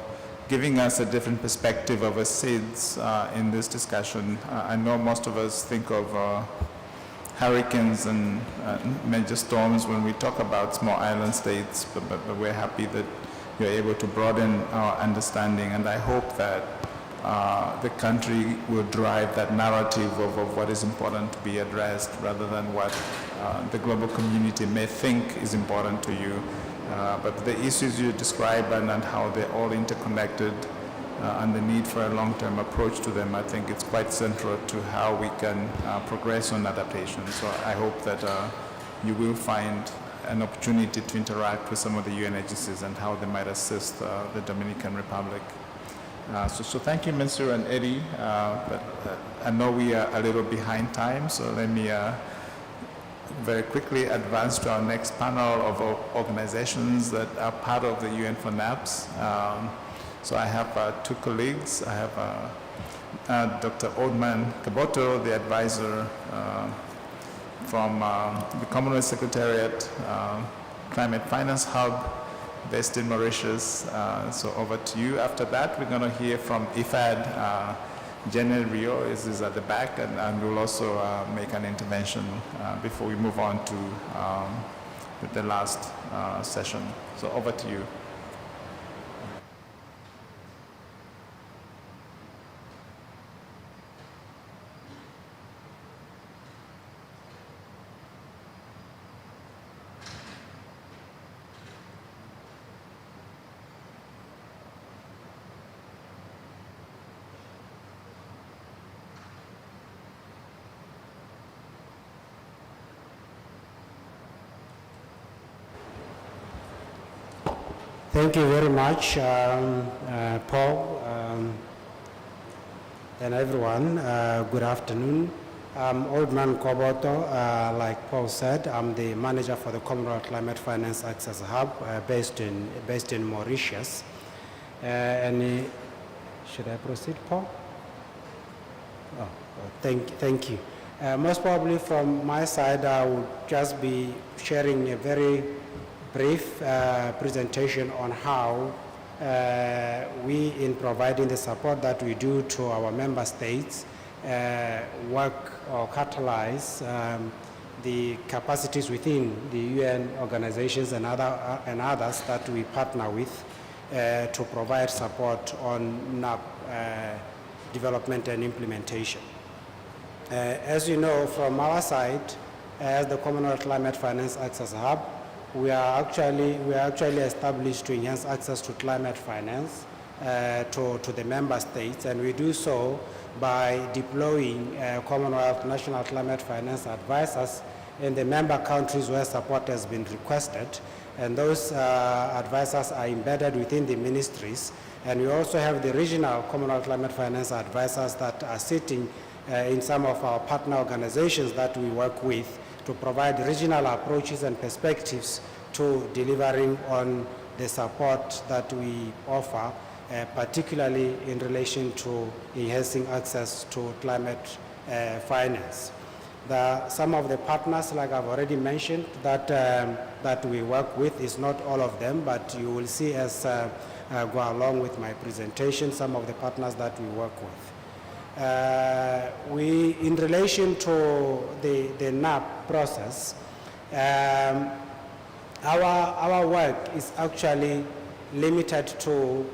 giving us a different perspective of SIDS in this discussion. I know most of us think of hurricanes and major storms when we talk about small island states, but we're happy that you're able to broaden our understanding, and I hope that the country will drive that narrative of what is important to be addressed rather than what the global community may think is important to you. But the issues you describe and how they're all interconnected and the need for a long-term approach to them, I think it's quite central to how we can progress on adaptation. So I hope that you will find an opportunity to interact with some of the UN agencies and how they might assist the Dominican Republic. So thank you, Mansour and Eddie. But I know we are a little behind time, so let me very quickly advance to our next panel of organizations that are part of the UN for NAPS. So I have two colleagues. I have Dr. Oldman Kaboto, the advisor from the Commonwealth Secretariat Climate Finance Hub based in Mauritius. So over to you. After that, we're going to hear from IFAD. Jenny Rio is at the back, and we'll also make an intervention before we move on to the last session. So over to you. Thank you very much, Paul, and everyone. Good afternoon. I'm Oldman Koboto. Like Paul said, I'm the manager for the Commonwealth Climate Finance Access Hub based in Mauritius. Should I proceed, Paul? Oh, thank you. Most probably from my side, I will just be sharing a very brief presentation on how we, in providing the support that we do to our member states, work or catalyze the capacities within the UN organizations and others that we partner with to provide support on NAP development and implementation. As you know, from our side, as the Commonwealth Climate Finance Access Hub, we are actually established to enhance access to climate finance to the member states, and we do so by deploying Commonwealth National Climate Finance advisors in the member countries where support has been requested, and those advisors are embedded within the ministries. And we also have the regional Commonwealth Climate Finance advisors that are sitting in some of our partner organizations that we work with to provide regional approaches and perspectives to delivering on the support that we offer, particularly in relation to enhancing access to climate finance. Some of the partners, like I've already mentioned, that we work with is not all of them, but you will see as go along with my presentation some of the partners that we work with. In relation to the NAP process, our work is actually limited to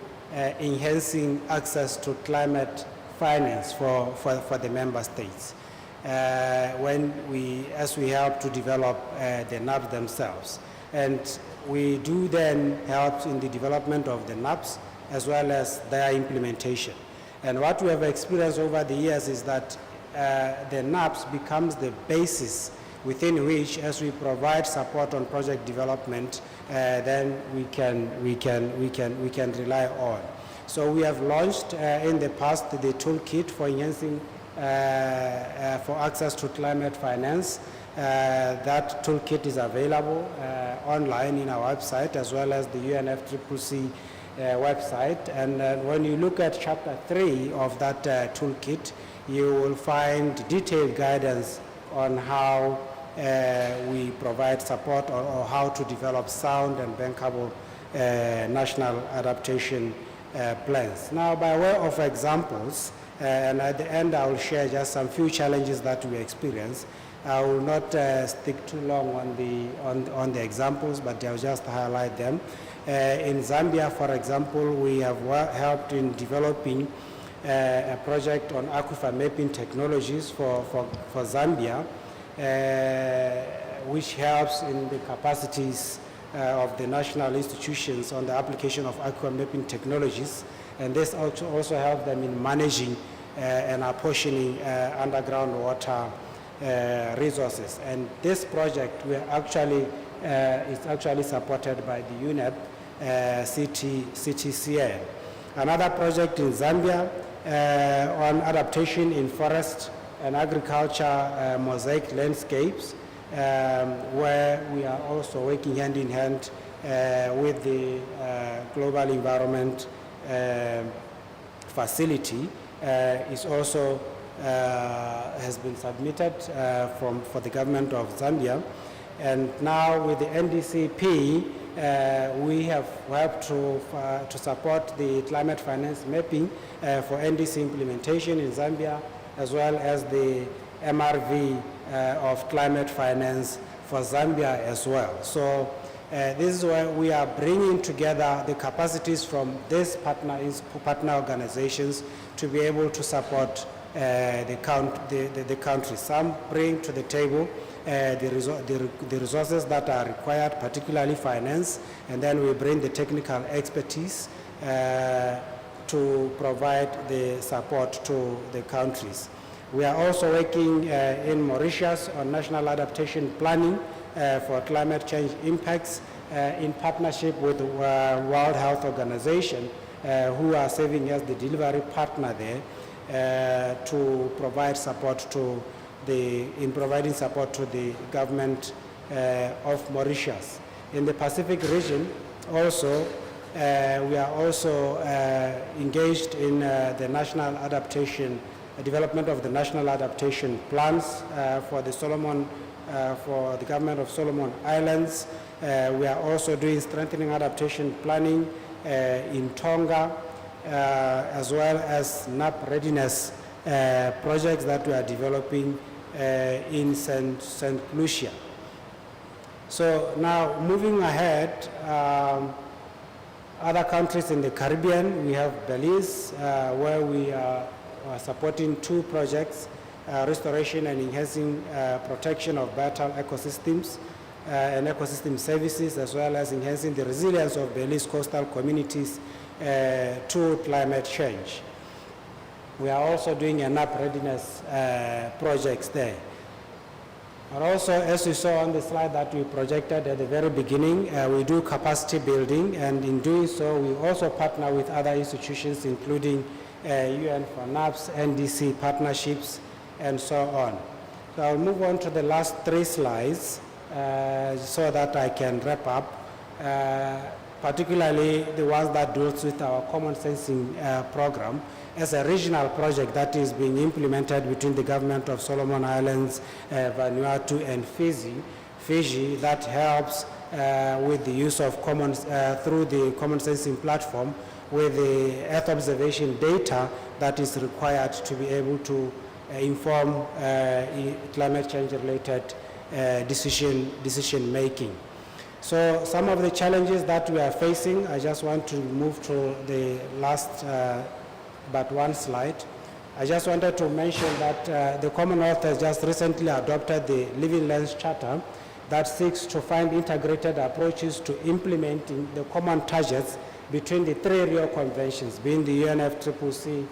enhancing access to climate finance for the member states. As we help to develop the NAPs themselves. And we do then help in the development of the NAPs as well as their implementation. And what we have experienced over the years is that the NAPs becomes the basis within which, as we provide support on project development, then we can rely on. So we have launched in the past the toolkit for enhancing for access to climate finance. That toolkit is available online in our website as well as the UNFCCC website. And when you look at chapter 3 of that toolkit, you will find detailed guidance on how we provide support or how to develop sound and bankable national adaptation plans. Now, by way of examples, and at the end I will share just some few challenges that we experience. I will not stick too long on the examples, but I'll just highlight them. In Zambia, for example, we have helped in developing a project on aquifer mapping technologies for Zambia, which helps in the capacities of the national institutions on the application of aqua mapping technologies, and this also helps them in managing and apportioning underground water resources. And this project is actually supported by the UNFCCC. Another project in Zambia on adaptation in forest and agriculture mosaic landscapes, where we are also working hand in hand with the Global Environment Facility, is also has been submitted for the government of Zambia. And now with the NDCP, we have helped to support the climate finance mapping for NDC implementation in Zambia, as well as the MRV of climate finance for Zambia as well. So this is where we are bringing together the capacities from these partner organizations to be able to support the country. Some bring to the table the resources that are required, particularly finance, and then we bring the technical expertise to provide the support to the countries. We are also working in Mauritius on national adaptation planning for climate change impacts in partnership with the World Health Organization, who are serving as the delivery partner there to provide support to providing support to the government of Mauritius. In the Pacific region, also, we are also engaged in the national adaptation, development of the national adaptation plans for the government of Solomon Islands. We are also doing strengthening adaptation planning in Tonga, as well as NAP readiness projects that we are developing in St. Lucia. So now moving ahead, other countries in the Caribbean, we have Belize, where we are supporting 2 projects, restoration and enhancing protection of vital ecosystems and ecosystem services, as well as enhancing the resilience of Belize coastal communities to climate change. We are also doing enough readiness projects there. And also, as you saw on the slide that we projected at the very beginning, we do capacity building, and in doing so, we also partner with other institutions, including UNFCCC, NDC partnerships, and so on. So I'll move on to the last 3 slides so that I can wrap up, particularly the ones that deals with our common sensing program as a regional project that is being implemented between the government of Solomon Islands, Vanuatu, and Fiji, that helps with the use of through the common sensing platform with the Earth observation data that is required to be able to inform climate change related decision making. So some of the challenges that we are facing, I just want to move to the last but one slide. I just wanted to mention that the Commonwealth has just recently adopted the Living Lands Charter that seeks to find integrated approaches to implementing the common targets between the 3 Rio conventions, being the UNFCCC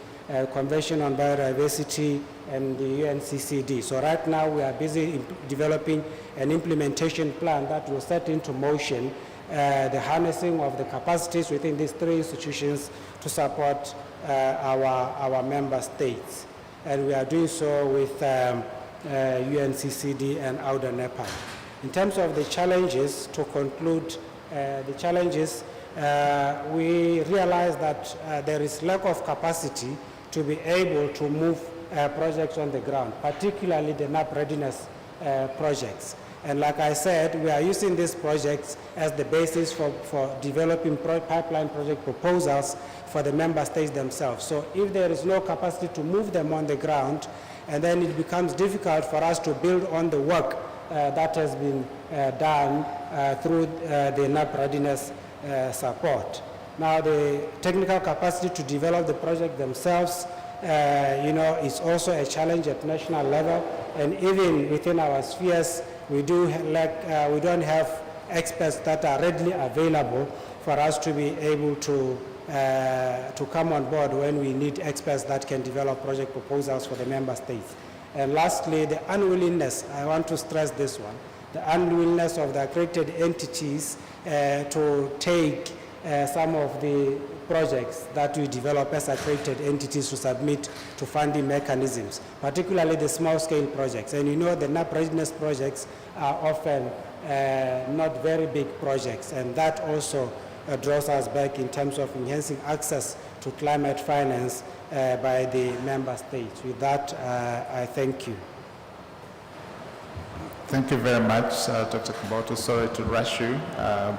Convention on Biodiversity and the UNCCD. So right now we are busy developing an implementation plan that will set into motion the harnessing of the capacities within these 3 institutions to support our member states. And we are doing so with UNCCD and Outer Nepal. In terms of the challenges, to conclude the challenges, we realize that there is lack of capacity to be able to move projects on the ground, particularly the NAP readiness projects. And like I said, we are using these projects as the basis for developing pipeline project proposals for the member states themselves. So if there is no capacity to move them on the ground, and then it becomes difficult for us to build on the work that has been done through the NAP readiness support. Now, the technical capacity to develop the project themselves, is also a challenge at national level, and even within our spheres, we don't have experts that are readily available for us to be able to come on board when we need experts that can develop project proposals for the member states. And lastly, the unwillingness, I want to stress this one, the unwillingness of the accredited entities to take some of the projects that we develop as accredited entities to submit to funding mechanisms, particularly the small-scale projects. And you know the NAP readiness projects are often not very big projects, and that also draws us back in terms of enhancing access to climate finance by the member states. With that, I thank you. Thank you very much, Dr. Kaboto. Sorry to rush you,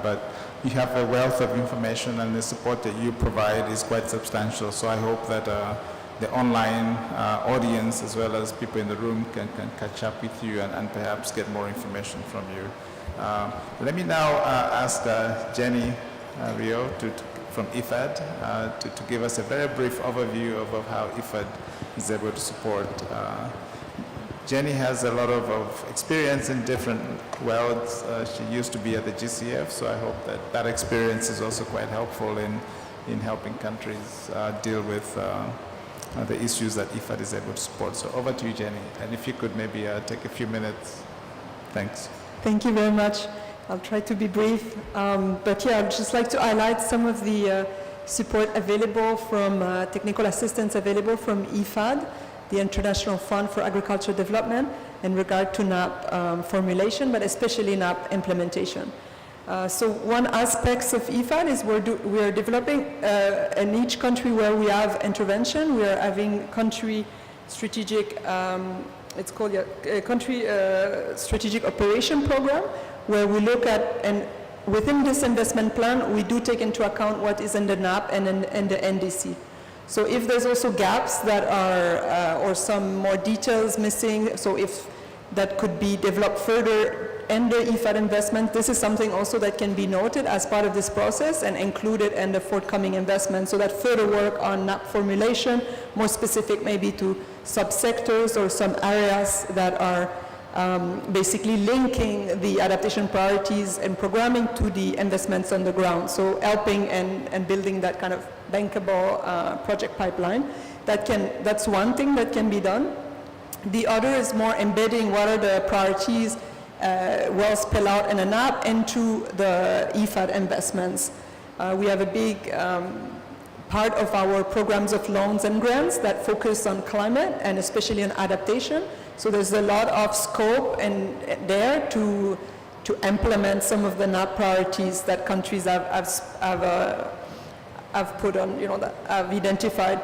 but you have a wealth of information, and the support that you provide is quite substantial. So I hope that the online audience, as well as people in the room, can catch up with you and perhaps get more information from you. Let me now ask Jenny Rio from IFAD to give us a very brief overview of how IFAD is able to support. Jenny has a lot of experience in different worlds. She used to be at the GCF, so I hope that that experience is also quite helpful in helping countries deal with the issues that IFAD is able to support. So over to you, Jenny. And if you could maybe take a few minutes. Thanks. Thank you very much. I'll try to be brief. But yeah, I'd just like to highlight some of the support available from technical assistance available from IFAD, the International Fund for Agricultural Development, in regard to NAP formulation, but especially NAP implementation. So one aspect of IFAD is we are developing in each country where we have intervention, we are having country strategic, it's called a country strategic operation program, where we look at, and within this investment plan, we do take into account what is in the NAP and in the NDC. So if there's also gaps that are, or some more details missing, so if that could be developed further in the IFAD investment, this is something also that can be noted as part of this process and included in the forthcoming investment, so that further work on NAP formulation, more specific maybe to subsectors or some areas that are basically linking the adaptation priorities and programming to the investments on the ground. So helping and building that kind of bankable project pipeline. That's one thing that can be done. The other is more embedding what are the priorities well spelled out in an app into the IFAD investments. We have a big part of our programs of loans and grants that focus on climate and especially on adaptation. So there's a lot of scope there to implement some of the NAP priorities that countries have put on, that have identified.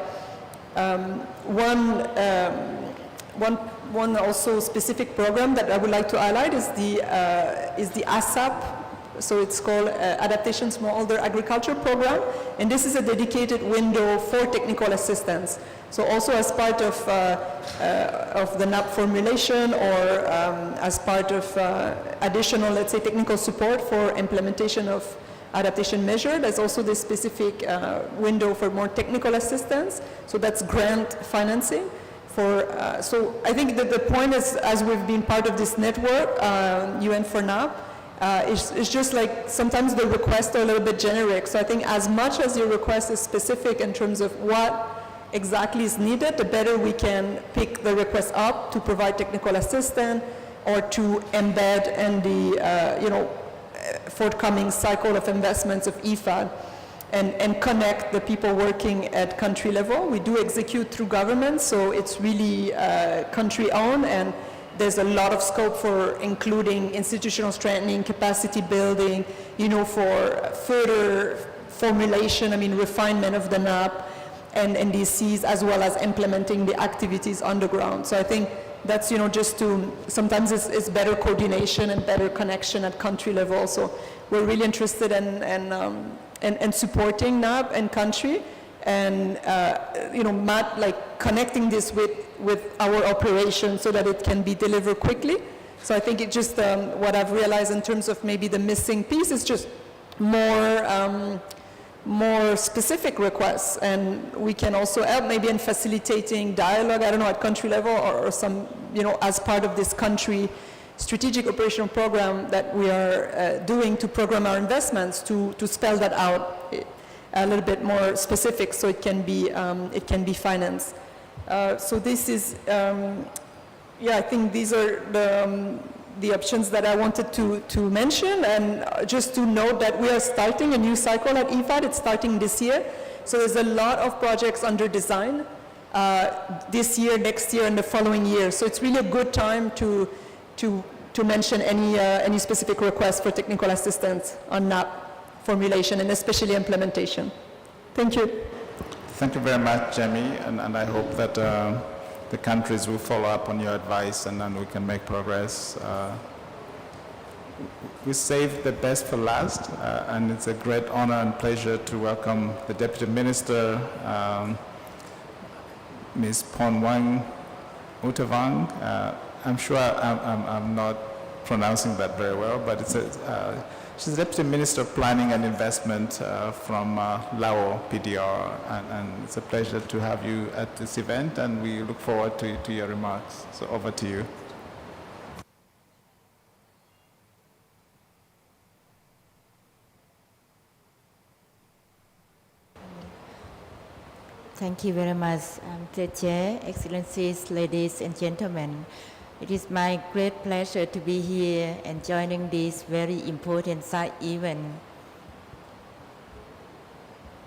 One also specific program that I would like to highlight is the ASAP. So it's called Adaptation Smallholder Agriculture Program, and this is a dedicated window for technical assistance. So also as part of the NAP formulation or as part of additional, let's say, technical support for implementation of adaptation measure, there's also this specific window for more technical assistance. So that's grant financing. So I think that the point is, as we've been part of this network, UN for NAP, it's just like sometimes the requests are a little bit generic. So I think as much as your request is specific in terms of what exactly is needed, the better we can pick the request up to provide technical assistance or to embed in the forthcoming cycle of investments of IFAD and connect the people working at country level. We do execute through government, so it's really country owned, and there's a lot of scope for including institutional strengthening, capacity building, for further formulation, refinement of the NAP and NDCs, as well as implementing the activities on the ground. So I think that's, just to, sometimes it's better coordination and better connection at country level. So we're really interested in supporting NAP and country, and connecting this with our operation so that it can be delivered quickly. So I think it just what I've realized in terms of maybe the missing piece is just more specific requests, and we can also help maybe in facilitating dialogue, I don't know, at country level or some, as part of this country strategic operational program that we are doing to program our investments to spell that out a little bit more specific so it can be financed. So this is, I think these are the options that I wanted to mention, and just to note that we are starting a new cycle at IFAD. It's starting this year. So there's a lot of projects under design this year, next year, and the following year. So it's really a good time to mention any specific requests for technical assistance on NAP formulation and especially implementation. Thank you. Thank you very much, Jamie, and I hope that the countries will follow up on your advice and then we can make progress. We saved the best for last, and it's a great honor and pleasure to welcome the Deputy Minister, Ms. Ponwang Utavang. I'm sure I'm not pronouncing that very well, but she's the Deputy Minister of Planning and Investment from Lao PDR, and it's a pleasure to have you at this event, and we look forward to your remarks. So over to you. Thank you very much, Chair, Excellencies, ladies and gentlemen. It is my great pleasure to be here and joining this very important side event.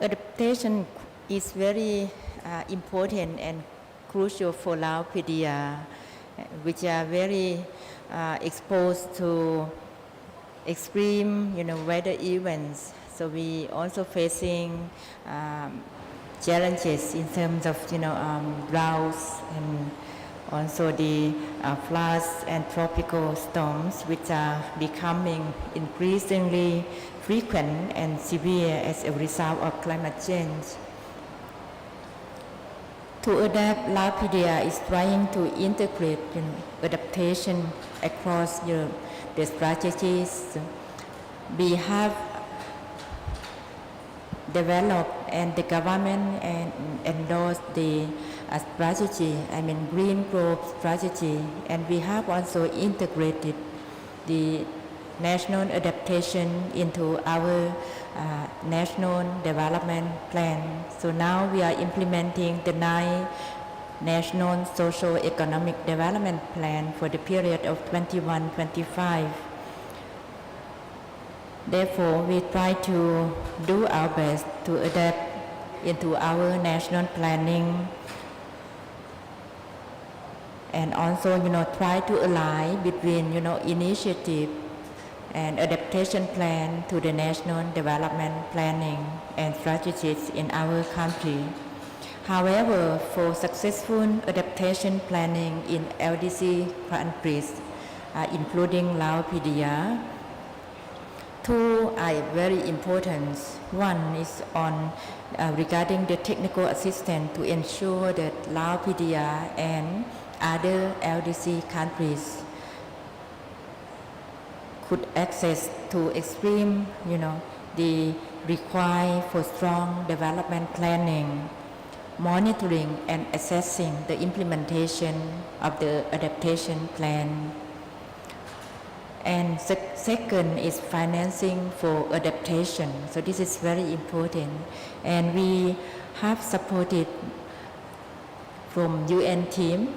Adaptation is very important and crucial for Lao PDR, which are very exposed to extreme, weather events. So we also facing challenges in terms of, droughts and also the floods and tropical storms, which are becoming increasingly frequent and severe as a result of climate change. To adapt, Lao PDR is trying to integrate adaptation across the strategies. We have developed and the government endorsed the strategy, green growth strategy, and we have also integrated the national adaptation into our national development plan. So now we are implementing the 9 national socio-economic development plan for the period of 21-25. Therefore, we try to do our best to adapt into our national planning and also, try to align between, initiative and adaptation plan to the national development planning and strategies in our country. However, for successful adaptation planning in LDC countries, including Lao PDR, 2 are very important. One is on regarding the technical assistance to ensure that Lao PDR and other LDC countries could access to extreme, the require for strong development planning, monitoring and assessing the implementation of the adaptation plan. And second is financing for adaptation. So this is very important. And we have supported from UN team,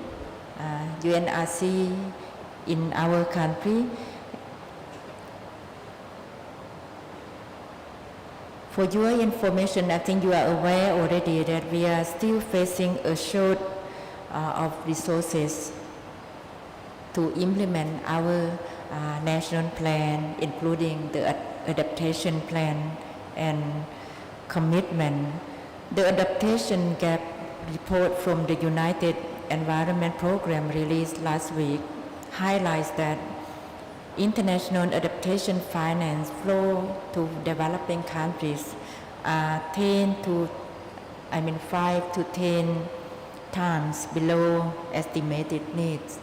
UNRC in our country. For your information, I think you are aware already that we are still facing a short of resources to implement our national plan, including the adaptation plan and commitment. The adaptation gap report from the United Environment Program released last week highlights that international adaptation finance flow to developing countries are 5 to 10 times below estimated needs.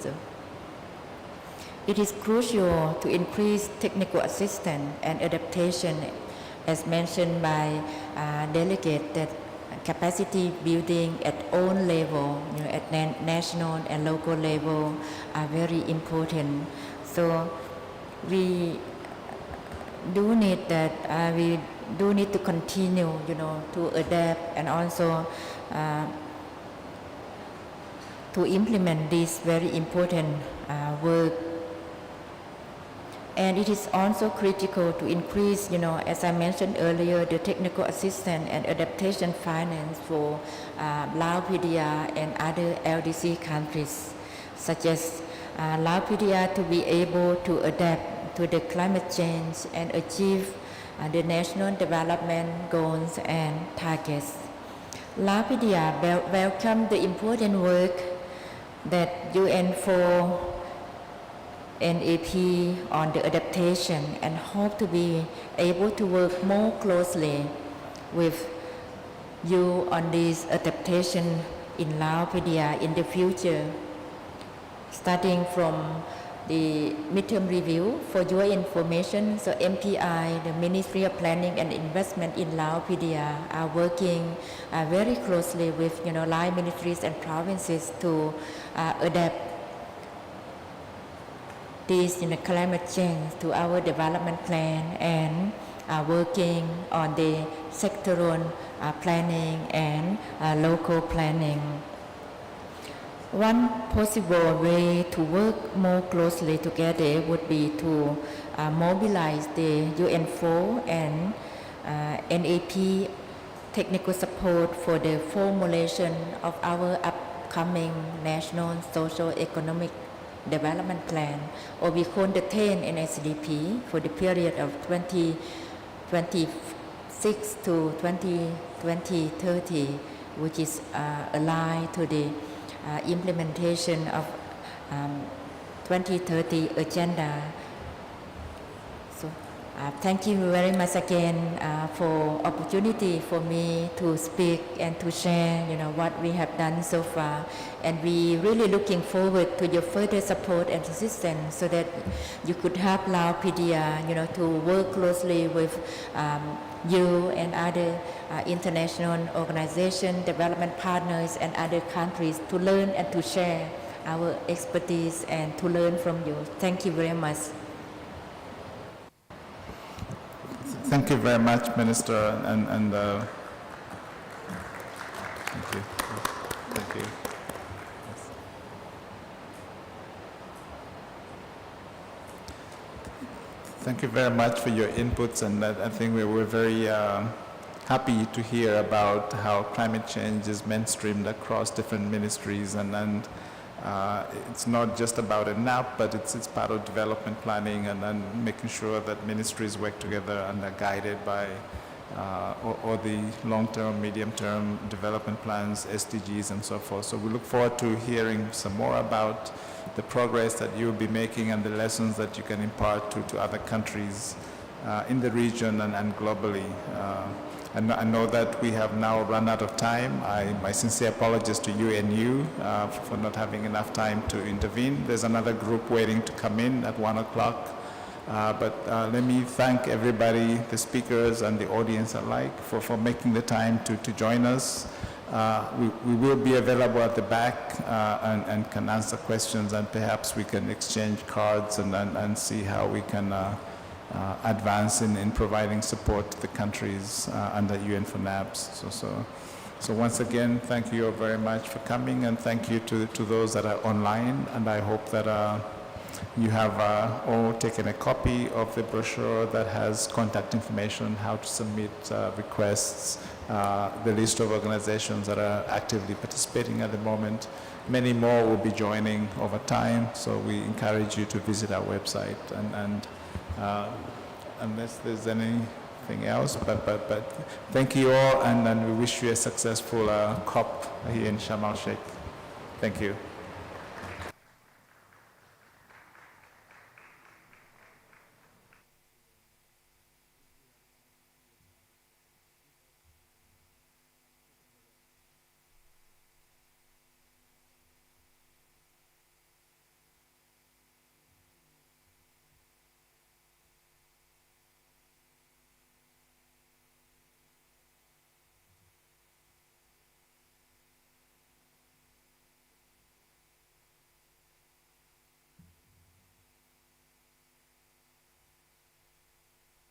It is crucial to increase technical assistance and adaptation, as mentioned by delegate, that capacity building at all level, at national and local level, are very important. So we do need that, we do need to continue, to adapt and also to implement this very important work. And it is also critical to increase, as I mentioned earlier, the technical assistance and adaptation finance for Lao PDR and other LDC countries, such as Lao PDR to be able to adapt to the climate change and achieve the national development goals and targets. Lao PDR welcome the important work that UN4 NAP on the adaptation and hope to be able to work more closely with you on this adaptation in Lao PDR in the future. Starting from the midterm review, for your information, so MPI, the Ministry of Planning and Investment in Lao PDR, are working very closely with Lao ministries and provinces to adapt this climate change to our development plan and working on the sectoral planning and local planning. One possible way to work more closely together would be to mobilize the UN4 and NAP technical support for the formulation of our upcoming National Socio-Economic Development Plan, or we call the 10 NSDP, for the period of 2026 to 2030, which is aligned to the implementation of 2030 agenda. So thank you very much again for opportunity for me to speak and to share what we have done so far, and we really looking forward to your further support and assistance so that you could help Lao PDR to work closely with you and other international organizations, development partners and other countries to learn and to share our expertise and to learn from you. Thank you very much. Thank you very much, Minister, and thank you. Thank you. Yes. Thank you very much for your inputs, and I think we were very happy to hear about how climate change is mainstreamed across different ministries, and it's not just about a NAP, but it's part of development planning and making sure that ministries work together and are guided by all the long-term, medium-term development plans, SDGs, and so forth. So we look forward to hearing some more about the progress that you'll be making and the lessons that you can impart to other countries in the region and globally. I know that we have now run out of time. My sincere apologies to you and you for not having enough time to intervene. There's another group waiting to come in at 1 o'clock. But let me thank everybody, the speakers and the audience alike, for making the time to join us. We will be available at the back and can answer questions, and perhaps we can exchange cards and see how we can advance in providing support to the countries under UN4NAPS. So once again, thank you all very much for coming, and thank you to those that are online, and I hope that you have all taken a copy of the brochure that has contact information, how to submit requests, the list of organizations that are actively participating at the moment. Many more will be joining over time, so we encourage you to visit our website and unless there's anything else, but thank you all, and we wish you a successful COP here in Sharm el Sheikh. Thank you.